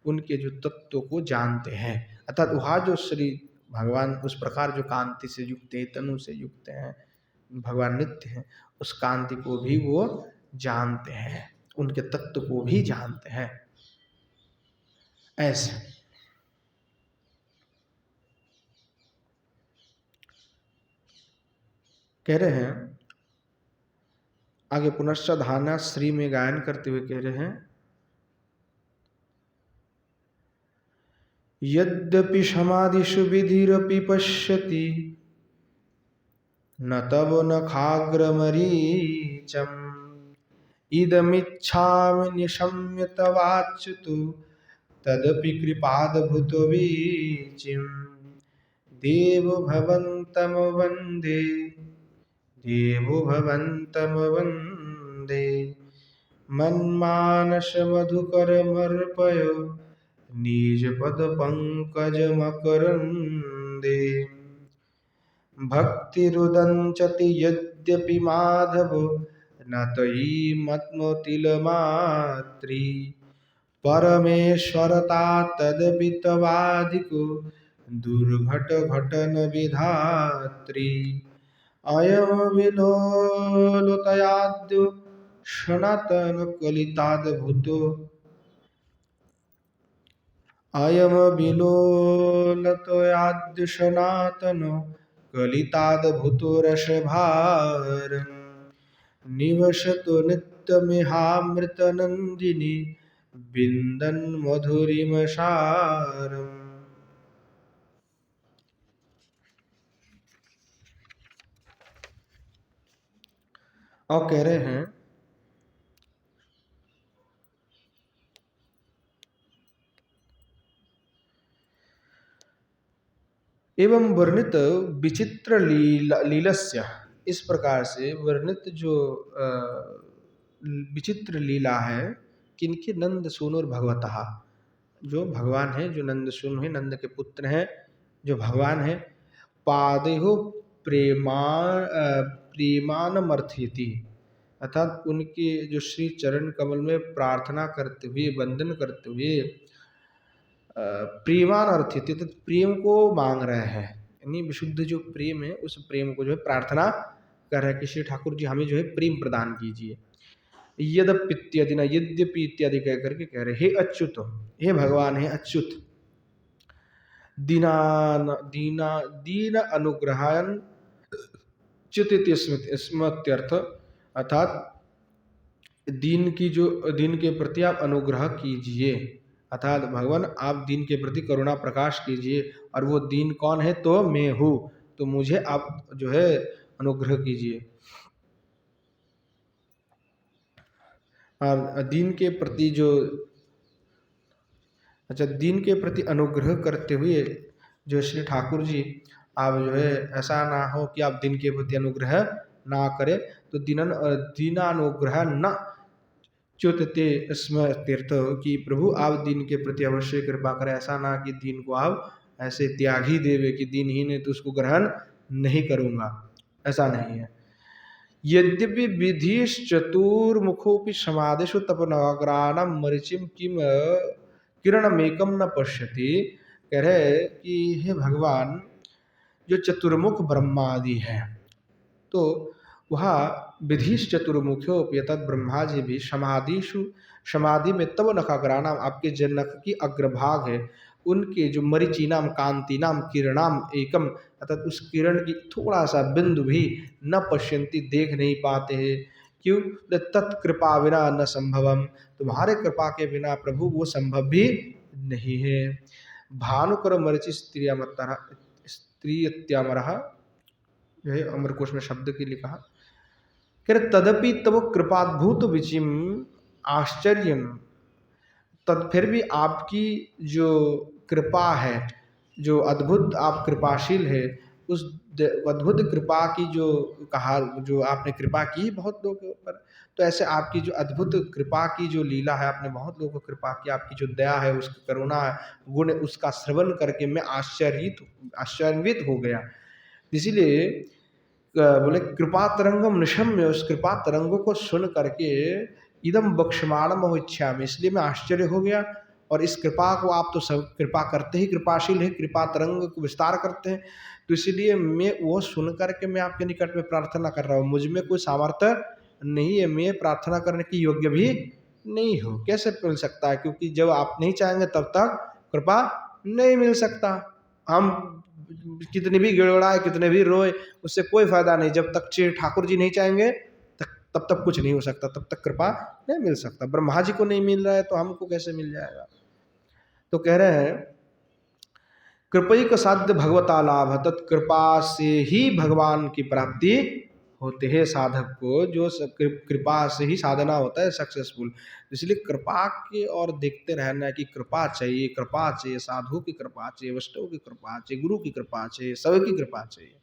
उनके जो तत्व को जानते हैं, अर्थात वहाँ जो श्री भगवान उस प्रकार जो कांति से युक्त है, तनु से युक्त हैं, भगवान नित्य हैं, उस कांति को भी वो जानते हैं, उनके तत्व को भी जानते हैं। ऐसे कह रहे हैं आगे, पुनश्च धाना श्री में गायन करते हुए कह रहे हैं, यद्यपि समाधिषु विधिरपि पश्यति न तव न खाग्रमरीचम् इदमिच्छामि निशम्य तवाच्युत तदपि कृपादभूतवीचिम् देवो भवन्तं वन्दे देवो भवन्तं वन्दे मन्मानसमधुकरमर्पय निजपदपङ्कजमकरन्दे भक्तिरुदञ्चति यद्यपि माधव न त्वयि मत्मतिलमात्री परमेश्वरता तदपि तवाधिको दुर्घटघटन विधात्री अयं विलोलतयाद्यो सनातन कलिताद्भुतो अयं विलोलतयाद्य सनातन कलिताद्भुतो रसभारम् निवसतु नित्यमिहामृतनन्दिनी बिन्दन् मधुरिमसारम्। और कह रहे हैं, एवं वर्णित विचित्र लीलस्य, इस प्रकार से वर्णित जो विचित्र लीला है किनकी, नंद सूनुर भगवतः, जो भगवान है, जो नंद सूनु है, नंद के पुत्र हैं, जो भगवान है, पादेहो प्रेमानमर्थयति, अर्थात उनके जो श्री चरण कमल में प्रार्थना करते हुए, वंदन करते हुए प्रेमान अर्थित, तो प्रेम को मांग रहे हैं, यानी विशुद्ध जो प्रेम है उस प्रेम को जो है प्रार्थना कर रहे हैं कि श्री ठाकुर जी हमें जो है प्रेम प्रदान कीजिए। यद्यपि इत्यादि न यद्यपि इत्यादि कह करके कह रहे, हे अच्युत, हे भगवान, हे अच्युत, दीन अनुग्रहान च्युत स्मृत्यर्थ, अर्थात दीन के प्रति आप अनुग्रह कीजिए, अर्थात भगवान आप दीन के प्रति करुणा प्रकाश कीजिए, और वो दीन कौन है, तो मैं हूँ, तो मुझे आप जो है अनुग्रह कीजिए। दीन के प्रति जो, अच्छा, दीन के प्रति अनुग्रह करते हुए जो श्री ठाकुर जी, आप जो है ऐसा ना हो कि आप दीन के प्रति अनुग्रह ना करें, तो दीनानुग्रह न च्युतते स्म तीर्थ, कि प्रभु आप दीन के प्रति अवश्य कृपा करें, ऐसा ना कि दीन को आप ऐसे त्याग ही देवे कि दीनहीन है तो उसको ग्रहण नहीं करूँगा, ऐसा नहीं है। यद्यपि विधिश्चतुर्मुखोऽपि समादिषु तपनवाग्राणं मरीचिं किम किरणमेकं न पश्यति, कह रहे कि हे भगवान, जो चतुर्मुख ब्रह्मादि है, तो वह विधिश चतुर्मुख्योपि, तद ब्रह्मा जी भी समाधि में तब नखाग्राणाम, आपके जो नख की अग्रभाग है उनके जो मरीचिनाम कांतिनाम किरणाम एकम, अर्थात उस किरण की थोड़ा सा बिंदु भी न पश्यंती, देख नहीं पाते हैं। क्यों? तत्कृपा विना न संभवम, तुम्हारे कृपा के बिना प्रभु वो संभव भी नहीं है। भानुकर मरीचि स्त्रीयत्यामरः, यह अमरकोश में शब्द के लिए कहा, कह तदपि तब कृपाद्भुत विचिम आश्चर्यम, तद फिर भी आपकी जो कृपा है, जो अद्भुत आप कृपाशील है, उस अद्भुत कृपा की जो कहा, जो आपने कृपा की बहुत लोगों के ऊपर, तो ऐसे आपकी जो अद्भुत कृपा की जो लीला है, आपने बहुत लोगों को कृपा की, आपकी जो दया है, उसकी करुणा है, गुण, उसका श्रवण करके मैं आश्चर्यित हो गया। इसीलिए बोले कृपा तरंगम निशम्य, उस कृपा तरंगों को सुन करके इदम बक्षमाणम इच्छा में, इसलिए मैं आश्चर्य हो गया और इस कृपा को आप तो सब कृपा करते ही कृपाशील है, कृपा तरंग को विस्तार करते हैं। तो इसीलिए मैं वो सुन करके मैं आपके निकट में प्रार्थना कर रहा हूँ। मुझ में कोई सामर्थ्य नहीं है, मैं प्रार्थना करने की योग्य भी नहीं हूँ। कैसे मिल सकता है? क्योंकि जब आप नहीं चाहेंगे तब तक कृपा नहीं मिल सकता। हम कितने भी गिड़गिड़ाए, कितने भी रोए, उससे कोई फायदा नहीं। जब तक श्री ठाकुर जी नहीं चाहेंगे तब तक कुछ नहीं हो सकता, तब तक कृपा नहीं मिल सकता। ब्रह्मा जी को नहीं मिल रहा है तो हमको कैसे मिल जाएगा? तो कह रहे हैं कृपैक साध्य भगवता लाभ, तत्कृपा से ही भगवान की प्राप्ति होते हैं साधक को। जो कृपा से ही साधना होता है सक्सेसफुल। इसलिए कृपा की और देखते रहना कि कृपा चाहिए, कृपा चाहिए, साधु की कृपा चाहिए, वैष्णव की कृपा चाहिए, गुरु की कृपा चाहिए, सबकी कृपा चाहिए।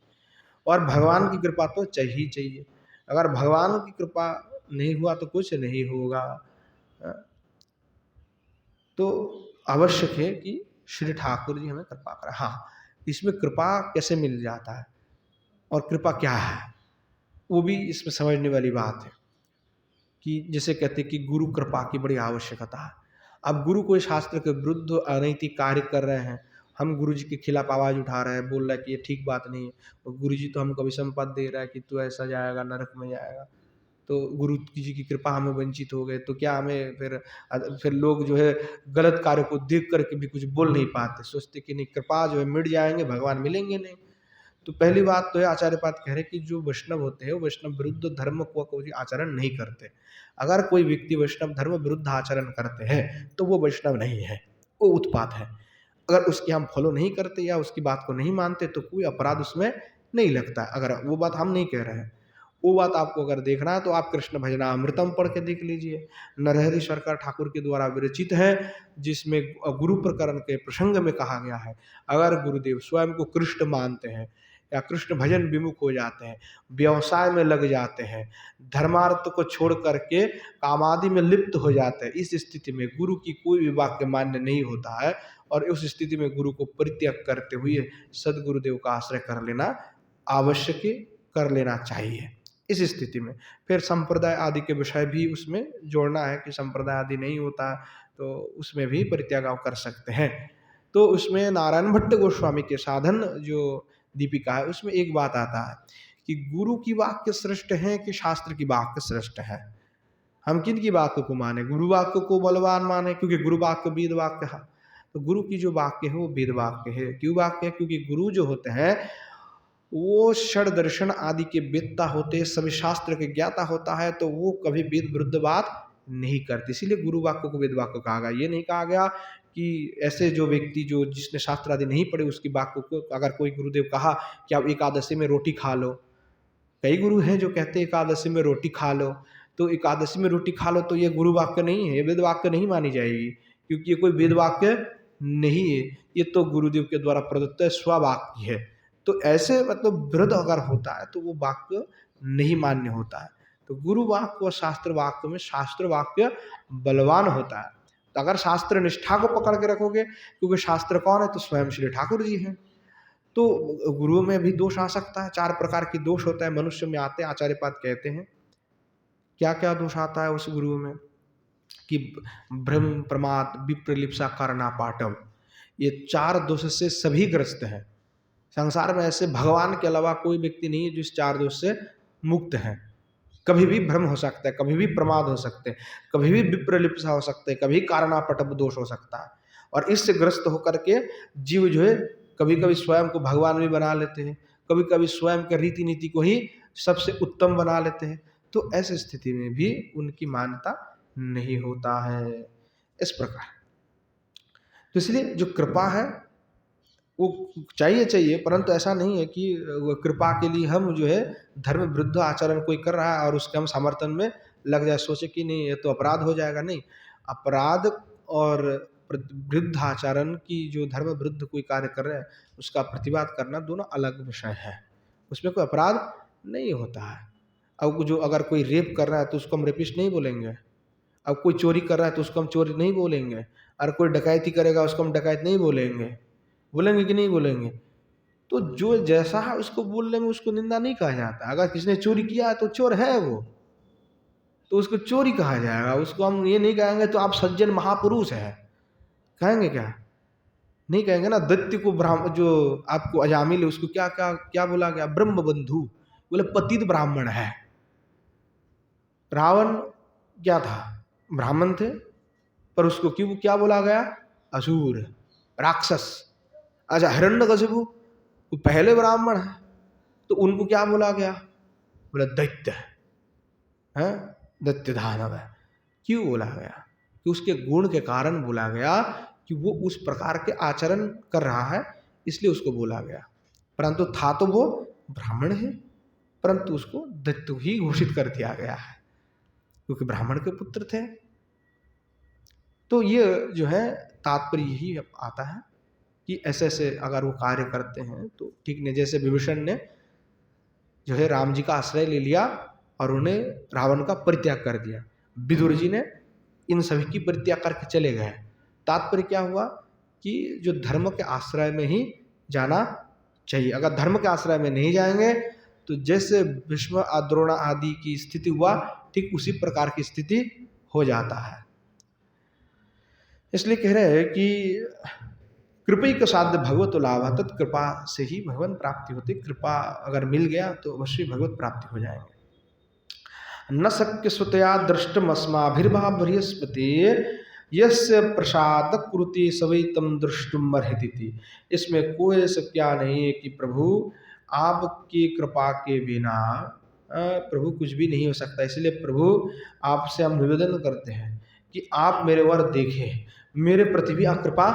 और भगवान की कृपा तो चाहिए ही चाहिए। अगर भगवान की कृपा नहीं हुआ तो कुछ नहीं होगा। तो आवश्यक है कि श्री ठाकुर जी हमें कृपा करें। हाँ, इसमें कृपा कैसे मिल जाता है और कृपा क्या है, वो भी इसमें समझने वाली बात है। कि जैसे कहते हैं कि गुरु कृपा की बड़ी आवश्यकता है। अब गुरु कोई शास्त्र के विरुद्ध अनैतिक कार्य कर रहे हैं, हम गुरु जी के खिलाफ आवाज उठा रहे हैं, बोल रहे हैं कि ये ठीक बात नहीं है, और गुरु जी तो हमको अभिसंपत्ति दे रहा है कि तू ऐसा जाएगा, नरक में जाएगा। तो गुरु जी की कृपा हमें वंचित हो गए, तो क्या हमें फिर लोग जो है गलत कार्य को देख करके भी कुछ बोल नहीं पाते, सोचते कि नहीं कृपा जो है मिट जाएंगे, भगवान मिलेंगे नहीं। तो पहली बात तो है, आचार्यपाद कह रहे कि जो वैष्णव होते हैं वो वैष्णव विरुद्ध धर्म को कोई आचरण नहीं करते। अगर कोई व्यक्ति वैष्णव धर्म विरुद्ध आचरण करते हैं तो वो वैष्णव नहीं है, वो उत्पात है। अगर उसकी हम फॉलो नहीं करते या उसकी बात को नहीं मानते तो कोई अपराध उसमें नहीं लगता। अगर वो बात हम नहीं कह रहे हैं, वो बात आपको अगर देखना है तो आप कृष्ण भजनामृतम पढ़ के देख लीजिए। नरहरि सरकार ठाकुर के द्वारा विरचित है, जिसमें गुरु प्रकरण के प्रसंग में कहा गया है, अगर गुरुदेव स्वयं को कृष्ण मानते हैं या कृष्ण भजन विमुख हो जाते हैं, व्यवसाय में लग जाते हैं, धर्मार्थ को छोड़ करके कामादि में लिप्त हो जाते हैं, इस स्थिति में गुरु की कोई भी वाक्य मान्य नहीं होता है। और उस स्थिति में गुरु को परित्याग करते हुए सदगुरुदेव का आश्रय कर लेना आवश्यक, कर लेना चाहिए। इस स्थिति में फिर संप्रदाय आदि के विषय भी उसमें जोड़ना है कि संप्रदाय आदि नहीं होता तो उसमें भी परित्याग आप कर सकते हैं। तो उसमें नारायण भट्ट गोस्वामी के साधन जो दीपिका है उसमें एक बात आता है कि गुरु की वाक्य श्रेष्ठ है कि शास्त्र की वाक्य श्रेष्ठ है। हम किन की वाक्य को माने? गुरु वाक्य को बलवान माने, क्योंकि गुरु वाक्य वेद वाक्य है। तो गुरु की जो वाक्य है वो वेद वाक्य है। क्यों वाक्य है? क्योंकि गुरु जो होते हैं वो षड दर्शन आदि के वेत्ता होते हैं, सभी शास्त्र के ज्ञाता होता है, तो वो कभी वेद विरुद्ध बात नहीं करते। इसीलिए गुरु वाक्य को वेद वाक्य कहा गया। ये नहीं कहा गया कि ऐसे जो व्यक्ति जो जिसने शास्त्र आदि नहीं पढ़े उसकी वाक्य को अगर कोई गुरुदेव कहा कि आप एकादशी में रोटी खा लो, कई गुरु हैं जो कहते हैं एकादशी में रोटी खा लो, तो एकादशी में रोटी खा लो तो ये गुरु वाक्य नहीं है, ये वेद वाक्य नहीं मानी जाएगी, क्योंकि ये कोई वेद वाक्य नहीं है, ये तो गुरुदेव के द्वारा प्रदत्त स्ववाक्य है। तो ऐसे मतलब विरुद्ध अगर होता है तो वो वाक्य नहीं मान्य होता है। तो गुरु वाक्य और शास्त्र वाक्य में शास्त्र वाक्य बलवान होता है। तो अगर शास्त्र निष्ठा को पकड़ के रखोगे, क्योंकि शास्त्र कौन है? तो स्वयं श्री ठाकुर जी हैं। तो गुरुओं में भी दोष आ सकता है, 4 प्रकार के दोष होता है मनुष्य में आते हैं, आचार्यपाद कहते हैं। क्या क्या दोष आता है उस गुरुओं में? कि भ्रम, प्रमाद, विप्रलिप्सा, करना पाटव, ये 4 दोष से सभी ग्रस्त हैं। संसार में ऐसे भगवान के अलावा कोई व्यक्ति नहीं है जो इस 4 दोष से मुक्त है। कभी भी भ्रम हो सकता है, कभी भी प्रमाद हो सकते हैं, कभी भी विप्रलिप्सा हो सकते हैं, कभी कारणापटव दोष हो सकता है। और इससे ग्रस्त होकर के जीव जो है कभी कभी स्वयं को भगवान भी बना लेते हैं, कभी कभी स्वयं के रीति नीति को ही सबसे उत्तम बना लेते हैं। तो ऐसी स्थिति में भी उनकी मान्यता नहीं होता है। इस प्रकार तो इसलिए जो कृपा है वो चाहिए, परंतु ऐसा नहीं है कि वो कृपा के लिए हम जो है धर्म विरुद्ध आचरण कोई कर रहा है और उसके हम समर्थन में लग जाए, सोचे कि नहीं ये तो अपराध हो जाएगा। नहीं, अपराध और वृद्ध आचरण की जो धर्म विरुद्ध कोई कार्य कर रहे हैं उसका प्रतिवाद करना दोनों अलग विषय है, उसमें कोई अपराध नहीं होता है। अब जो अगर कोई रेप कर रहा है तो उसको हम रेपिस्ट नहीं बोलेंगे, अब कोई चोरी कर रहा है तो उसको हम चोरी नहीं बोलेंगे, और कोई डकैती करेगा उसको हम डकैत नहीं बोलेंगे। बोलेंगे कि नहीं बोलेंगे? तो जो जैसा है उसको बोलने में उसको निंदा नहीं कहा जाता। अगर किसी ने चोरी किया है तो चोर है वो, तो उसको चोरी कहा जाएगा, उसको हम ये नहीं कहेंगे तो आप सज्जन महापुरुष हैं। कहेंगे क्या? नहीं कहेंगे ना। दैत्य को ब्राह्मण, जो आपको अजामिल है, उसको क्या क्या क्या बोला गया? ब्रह्म बंधु, बोले पतित ब्राह्मण है। रावण क्या था? ब्राह्मण थे, पर उसको क्यों क्या बोला गया? असुर, राक्षस। अच्छा, हिरण्यकशिपु वो पहले ब्राह्मण है, तो उनको क्या बोला गया? बोला दैत्य है, दैत्य दानव है। क्यों बोला गया? कि उसके गुण के कारण बोला गया, कि वो उस प्रकार के आचरण कर रहा है, इसलिए उसको बोला गया। परंतु था तो वो ब्राह्मण है, परंतु उसको दैत्य ही घोषित कर दिया गया है, क्योंकि ब्राह्मण के पुत्र थे। तो ये जो है तात्पर्य यही आता है कि ऐसे ऐसे अगर वो कार्य करते हैं तो ठीक नहीं। जैसे विभीषण ने जो है राम जी का आश्रय ले लिया और उन्हें रावण का परित्याग कर दिया। विदुर जी ने इन सभी की परित्याग करके चले गए। तात्पर्य क्या हुआ? कि जो धर्म के आश्रय में ही जाना चाहिए। अगर धर्म के आश्रय में नहीं जाएंगे तो जैसे भीष्म द्रोण आदि की स्थिति हुआ, ठीक उसी प्रकार की स्थिति हो जाता है। इसलिए कह रहे हैं कि कृपैक साध्य भगवत लाभ, तत् कृपा से ही भगवान प्राप्ति होती। कृपा अगर मिल गया तो अवश्य भगवत प्राप्ति हो जाएंगे। न शक्य स्वतया दृष्टमस्माभिर्भाव बृहस्पति यस्य प्रसाद कुरुते सवै तम दृष्टुम अर्हति। इसमें कोई शक्या नहीं है कि प्रभु आपकी कृपा के बिना प्रभु कुछ भी नहीं हो सकता। इसलिए प्रभु आपसे हम निवेदन करते हैं कि आप मेरे वर देखें, मेरे प्रति भी आप कृपा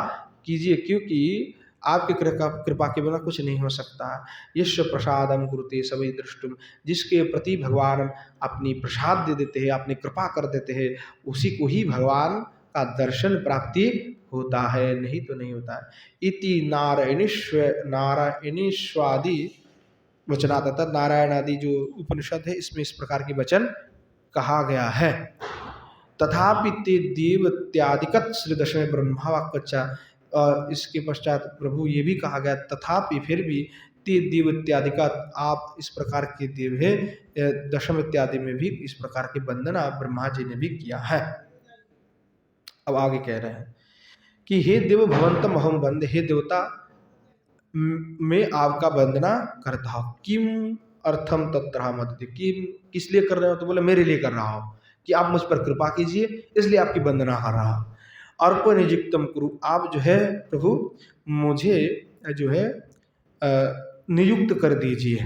कीजिए, क्योंकि आपकी कृपा के बिना कुछ नहीं हो सकता। यश प्रसादम कुरुते सवै दृष्टुम, जिसके प्रति भगवान अपनी प्रसाद दे देते हैं, अपनी कृपा कर देते हैं, उसी को ही भगवान का दर्शन प्राप्ति होता है, नहीं तो नहीं होता है। इति नारायणीश्वादि वचना, तथा नारायण आदि जो उपनिषद है इसमें इस प्रकार के वचन कहा गया है। तथापि ते देव इत्यादिकत श्री दशम ब्रह्मा वाक्चा, और इसके पश्चात प्रभु ये भी कहा गया, तथापि फिर भी ते देव इत्यादिकत, आप इस प्रकार के देव है। दशम इत्यादि में भी इस प्रकार की वंदना ब्रह्मा जी ने भी किया है। अब आगे कह रहे हैं कि हे देव भवंतम अहम वंदे, हे देवता मैं आपका वंदना करता हूँ। किम अर्थम तत्र मदति, किम किस लिए कर रहे हो? तो बोले मेरे लिए कर रहा हूँ कि आप मुझ पर कृपा कीजिए, इसलिए आपकी वंदना कर रहा हूँ। अर्प नियुक्तम कुरु, आप जो है प्रभु मुझे जो है नियुक्त कर दीजिए।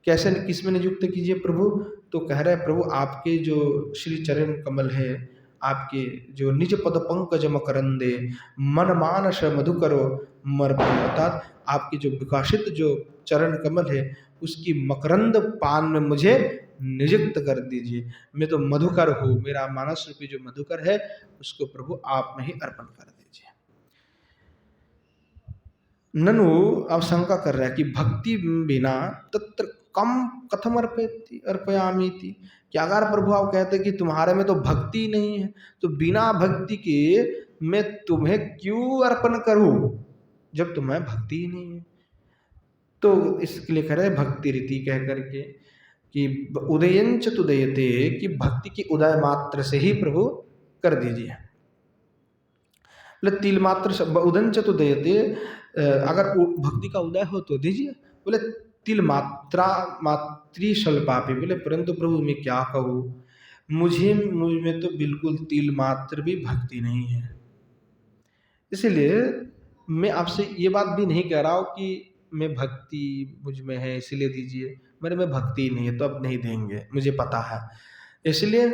कैसे, किस में नियुक्त कीजिए प्रभु? तो कह रहे हैं प्रभु आपके जो श्री चरण कमल है, आपके जो निज पद पंकज मकरंदे मन मानस मधुकरो मर्पण, अर्थात आपके जो विकासित जो चरण कमल है उसकी मकरंद पान में मुझे नियुक्त कर दीजिए। मैं तो मधुकर हूँ, मेरा मानस रूपी जो मधुकर है उसको प्रभु आप में ही अर्पण कर दीजिए। ननु अब शंका कर रहा है कि भक्ति बिना तत्र कम कथम अर्पयामी थी, कि अगर प्रभु आप कहते कि तुम्हारे में तो भक्ति नहीं है, तो बिना भक्ति के मैं तुम्हें क्यों अर्पण करूं, जब तुम्हें भक्ति ही नहीं है। तो इसके लिए कह रहे भक्ति रीति कह करके कि उदयंच तुदयते, कि भक्ति की उदय मात्र से ही प्रभु कर दीजिए। बोले तिल मात्र उदयंच तुदयते, अगर भक्ति का उदय हो तो दीजिए। बोले तिल मात्रा मातृ स्वल्पापी, बोले परंतु प्रभु मैं क्या कहूँ, मुझ में तो बिल्कुल तिल मात्र भी भक्ति नहीं है। इसलिए मैं आपसे ये बात भी नहीं कह रहा हूँ कि मैं भक्ति मुझ में है इसलिए दीजिए, मेरे में भक्ति नहीं है तो अब नहीं देंगे, मुझे पता है। इसलिए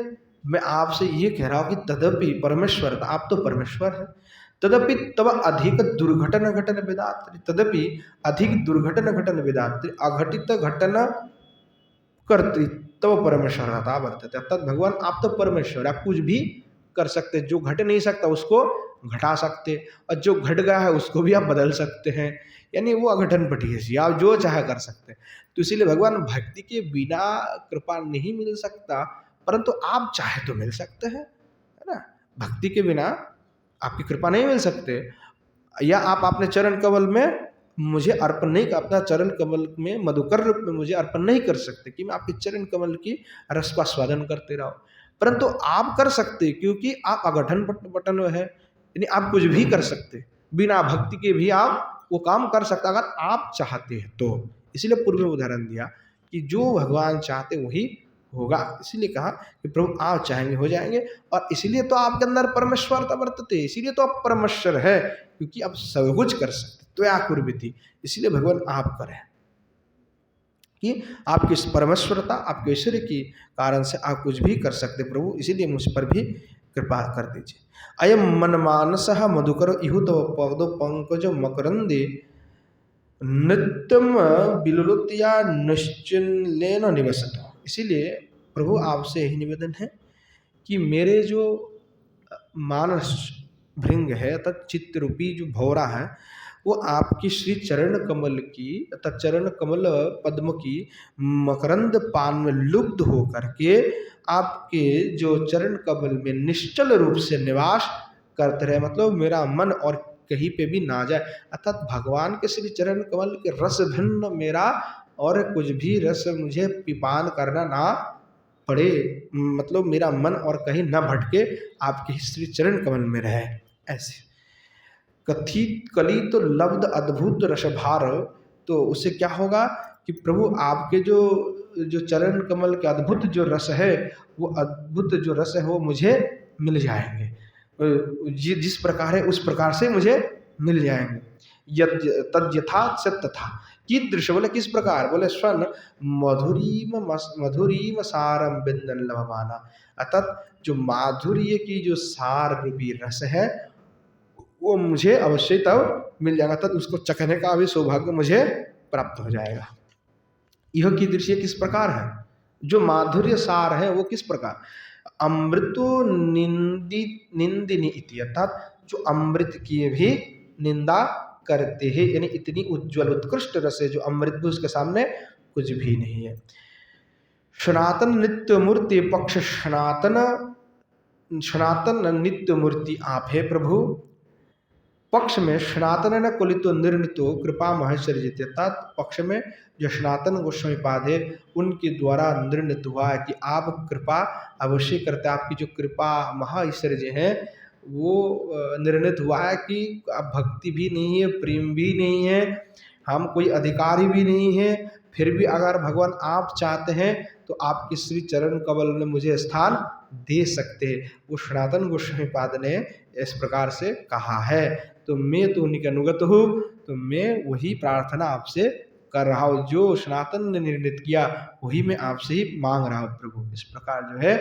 मैं आपसे ये कह रहा हूँ कि तदपि परमेश्वर, आप तो परमेश्वर है, तदपि तब अधिक दुर्घटना घटन वेदात्री, तदपि अधिक दुर्घटना घटन वेदात्री, अघटित घटना कर्तृ तब परमेश्वरता वर्तते। अर्थात भगवान आप तो परमेश्वर, आप कुछ भी कर सकते, जो घट नहीं सकता उसको घटा सकते, और जो घट गया है उसको भी आप बदल सकते हैं, यानी वो अघटन पटी, आप जो चाहे कर सकते हैं। तो इसीलिए भगवान भक्ति के बिना कृपा नहीं मिल सकता, परंतु आप चाहे तो मिल सकते हैं, है ना। भक्ति के बिना आपकी कृपा नहीं मिल सकते, या आप अपने चरण कमल में मुझे अर्पण नहीं, अपना चरण कमल में मधुकर रूप में मुझे अर्पण नहीं कर सकते कि मैं आपके चरण कमल की रस का स्वादन करते रहो, परंतु आप कर सकते क्योंकि आप अघटन पटन है, यानी आप कुछ भी कर सकते, बिना भक्ति के भी आप वो काम कर सकते अगर आप चाहते हैं तो। इसीलिए पूर्व में उदाहरण दिया कि जो भगवान चाहते वही होगा। इसीलिए कहा कि प्रभु आप चाहेंगे हो जाएंगे, और इसीलिए तो आपके अंदर परमेश्वरता वर्तते, इसीलिए तो आप परमेश्वर है, क्योंकि आप सब कुछ कर सकते। तो या कुर्वती, इसीलिए भगवान आप करें कि आपकी इस परमेश्वरता, आपके ऐश्वर्य की कारण से आप कुछ भी कर सकते प्रभु, इसीलिए मुझ पर भी कृपा कर दीजिए। अयम मन मानस मधुकर इहुत पद पंकज मकरंदे नित्यम बिलुलुतिया निश्चिलेन निवसत। इसीलिए प्रभु आपसे यही निवेदन है कि मेरे जो मानस भृंग है अर्थात चित्त रूपी जो भौरा है, वो आपकी श्री चरण कमल की अर्थात चरण कमल पद्म की मकरंद पान में लुब्ध हो करके आपके जो चरण कमल में निश्चल रूप से निवास करते रहे, मतलब मेरा मन और कहीं पे भी ना जाए, अर्थात भगवान के श्री चरण कमल के रस भिन्न मेरा और कुछ भी रस मुझे पिपान करना ना पड़े, मतलब मेरा मन और कहीं न भटके, आपके श्री चरण कमल में रहे। ऐसे कथित कलित तो लब्ध अद्भुत रसभार, तो उससे क्या होगा कि प्रभु आपके जो जो चरण कमल के अद्भुत जो रस है, वो अद्भुत जो रस है वो मुझे मिल जाएंगे, जिस प्रकार है उस प्रकार से मुझे मिल जाएंगे। तद यथात सत्य था कीदृश, बोले किस प्रकार, बोले स्वर्ण मधुरीम सारम बिंदन लभमाना, अर्थात जो माधुर्य की जो सार रूपी रस है वो मुझे अवश्य तब मिल जाएगा, तब उसको चखने का भी सौभाग्य मुझे प्राप्त हो जाएगा। यह की दृश्य किस प्रकार है, जो माधुर्य सार है वो किस प्रकार, अमृतो निंदिनी इति, अर्थात जो अमृत की भी निंदा करते हैं, यानी इतनी उज्जवल उत्कृष्ट रस है जो अमृत भी उसके सामने कुछ भी नहीं है। सनातन नित्य मूर्ति पक्ष सनातन नित्य मूर्ति आप है प्रभु, पक्ष में सनातन न कुलितो निर्णितो कृपा महर्षि, अर्थात पक्ष में जो सनातन गोस्वामी पाद है उनके द्वारा निर्णित हुआ है कि आप कृपा अवश्य करते, आपकी जो कृपा महाईश्वर्य है वो निर्णित हुआ है कि अब भक्ति भी नहीं है, प्रेम भी नहीं है, हम कोई अधिकारी भी नहीं है, फिर भी अगर भगवान आप चाहते हैं तो आपके श्री चरण कमल में मुझे स्थान दे सकते हैं। वो सनातन गोस्वामी पाद ने इस प्रकार से कहा है, तो मैं तो उन्हीं का अनुगत हूँ, तो मैं वही प्रार्थना आपसे कर रहा हूँ, जो सनातन ने निर्णित किया वही मैं आपसे ही मांग रहा हूँ प्रभु। इस प्रकार जो है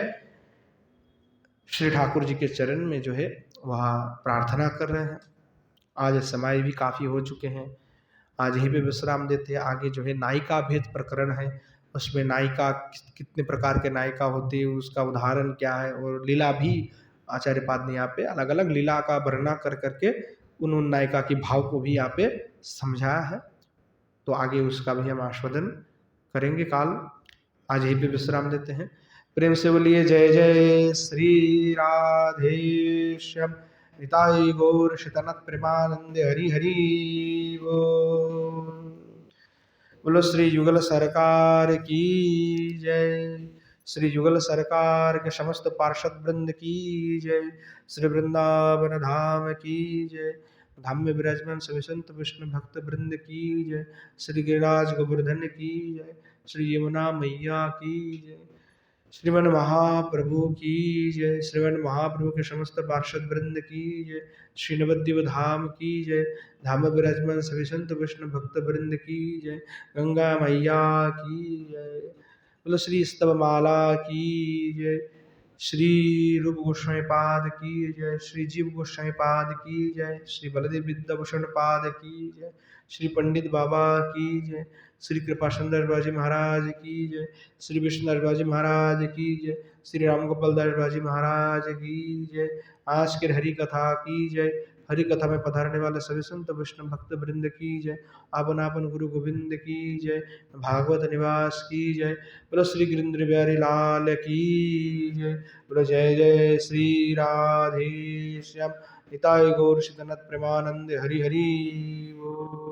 श्री ठाकुर जी के चरण में जो है वह प्रार्थना कर रहे हैं। आज समय भी काफ़ी हो चुके हैं, आज यहीं पे विश्राम देते हैं। आगे जो है नायिका भेद प्रकरण है, उसमें नायिका कितने प्रकार के नायिका होती है, उसका उदाहरण क्या है, और लीला भी आचार्य पाद ने यहाँ पे अलग अलग लीला का वर्णना कर करके उन नायिका की भाव को भी यहाँ पे समझाया है। तो आगे उसका भी हम आस्वादन करेंगे काल। आज यहीं पे विश्राम देते हैं। प्रेम से बोलिए जय जय श्री राधे श्याम निताई गौर शतनत प्रेमानंद हरि हरि बोल। बोलो श्री युगल सरकार की जय, श्री युगल सरकार के समस्त पार्षद वृंद की जय, श्री वृंदावन धाम की जय, धाम में विराजमान सभी संत विष्णु भक्त वृंद की जय, श्री गिरिराज गोवर्धन की जय, श्री यमुना मैया की जय, श्रीमन महाप्रभु की जय, श्रीमन महाप्रभु के समस्त पार्षद वृंद की जय, श्री नवद्वीप धाम की जय, धाम में विराजमान सभी संत विष्णु भक्त वृंद की जय, गंगा मैया की जय, बोलो श्री स्तवमाला की जय, श्री रूप गोस्वामी पाद की जय, श्री जीव गोस्वामी पाद की जय, श्री बलदेव विद्याभूषण पाद की जय, श्री पंडित बाबा की जय, श्री कृपा सुंदर बाजी महाराज की जय, श्री विष्णु बाजी महाराज की जय, श्री राम गोपाल दास बाजी महाराज की जय। आज के हरि कथा की जय, हरि कथा में पधारने वाले सभी संत विष्णु भक्त वृंद की जय, आपन आपन गुरु गोविंद की जय, भागवत निवास की जय, बोलो श्री गिरिंद्र बिहारी लाल की जय, बोलो जय जय श्री राधे श्याम निताई गौर शितनत प्रेमानंद हरि हरि बोल।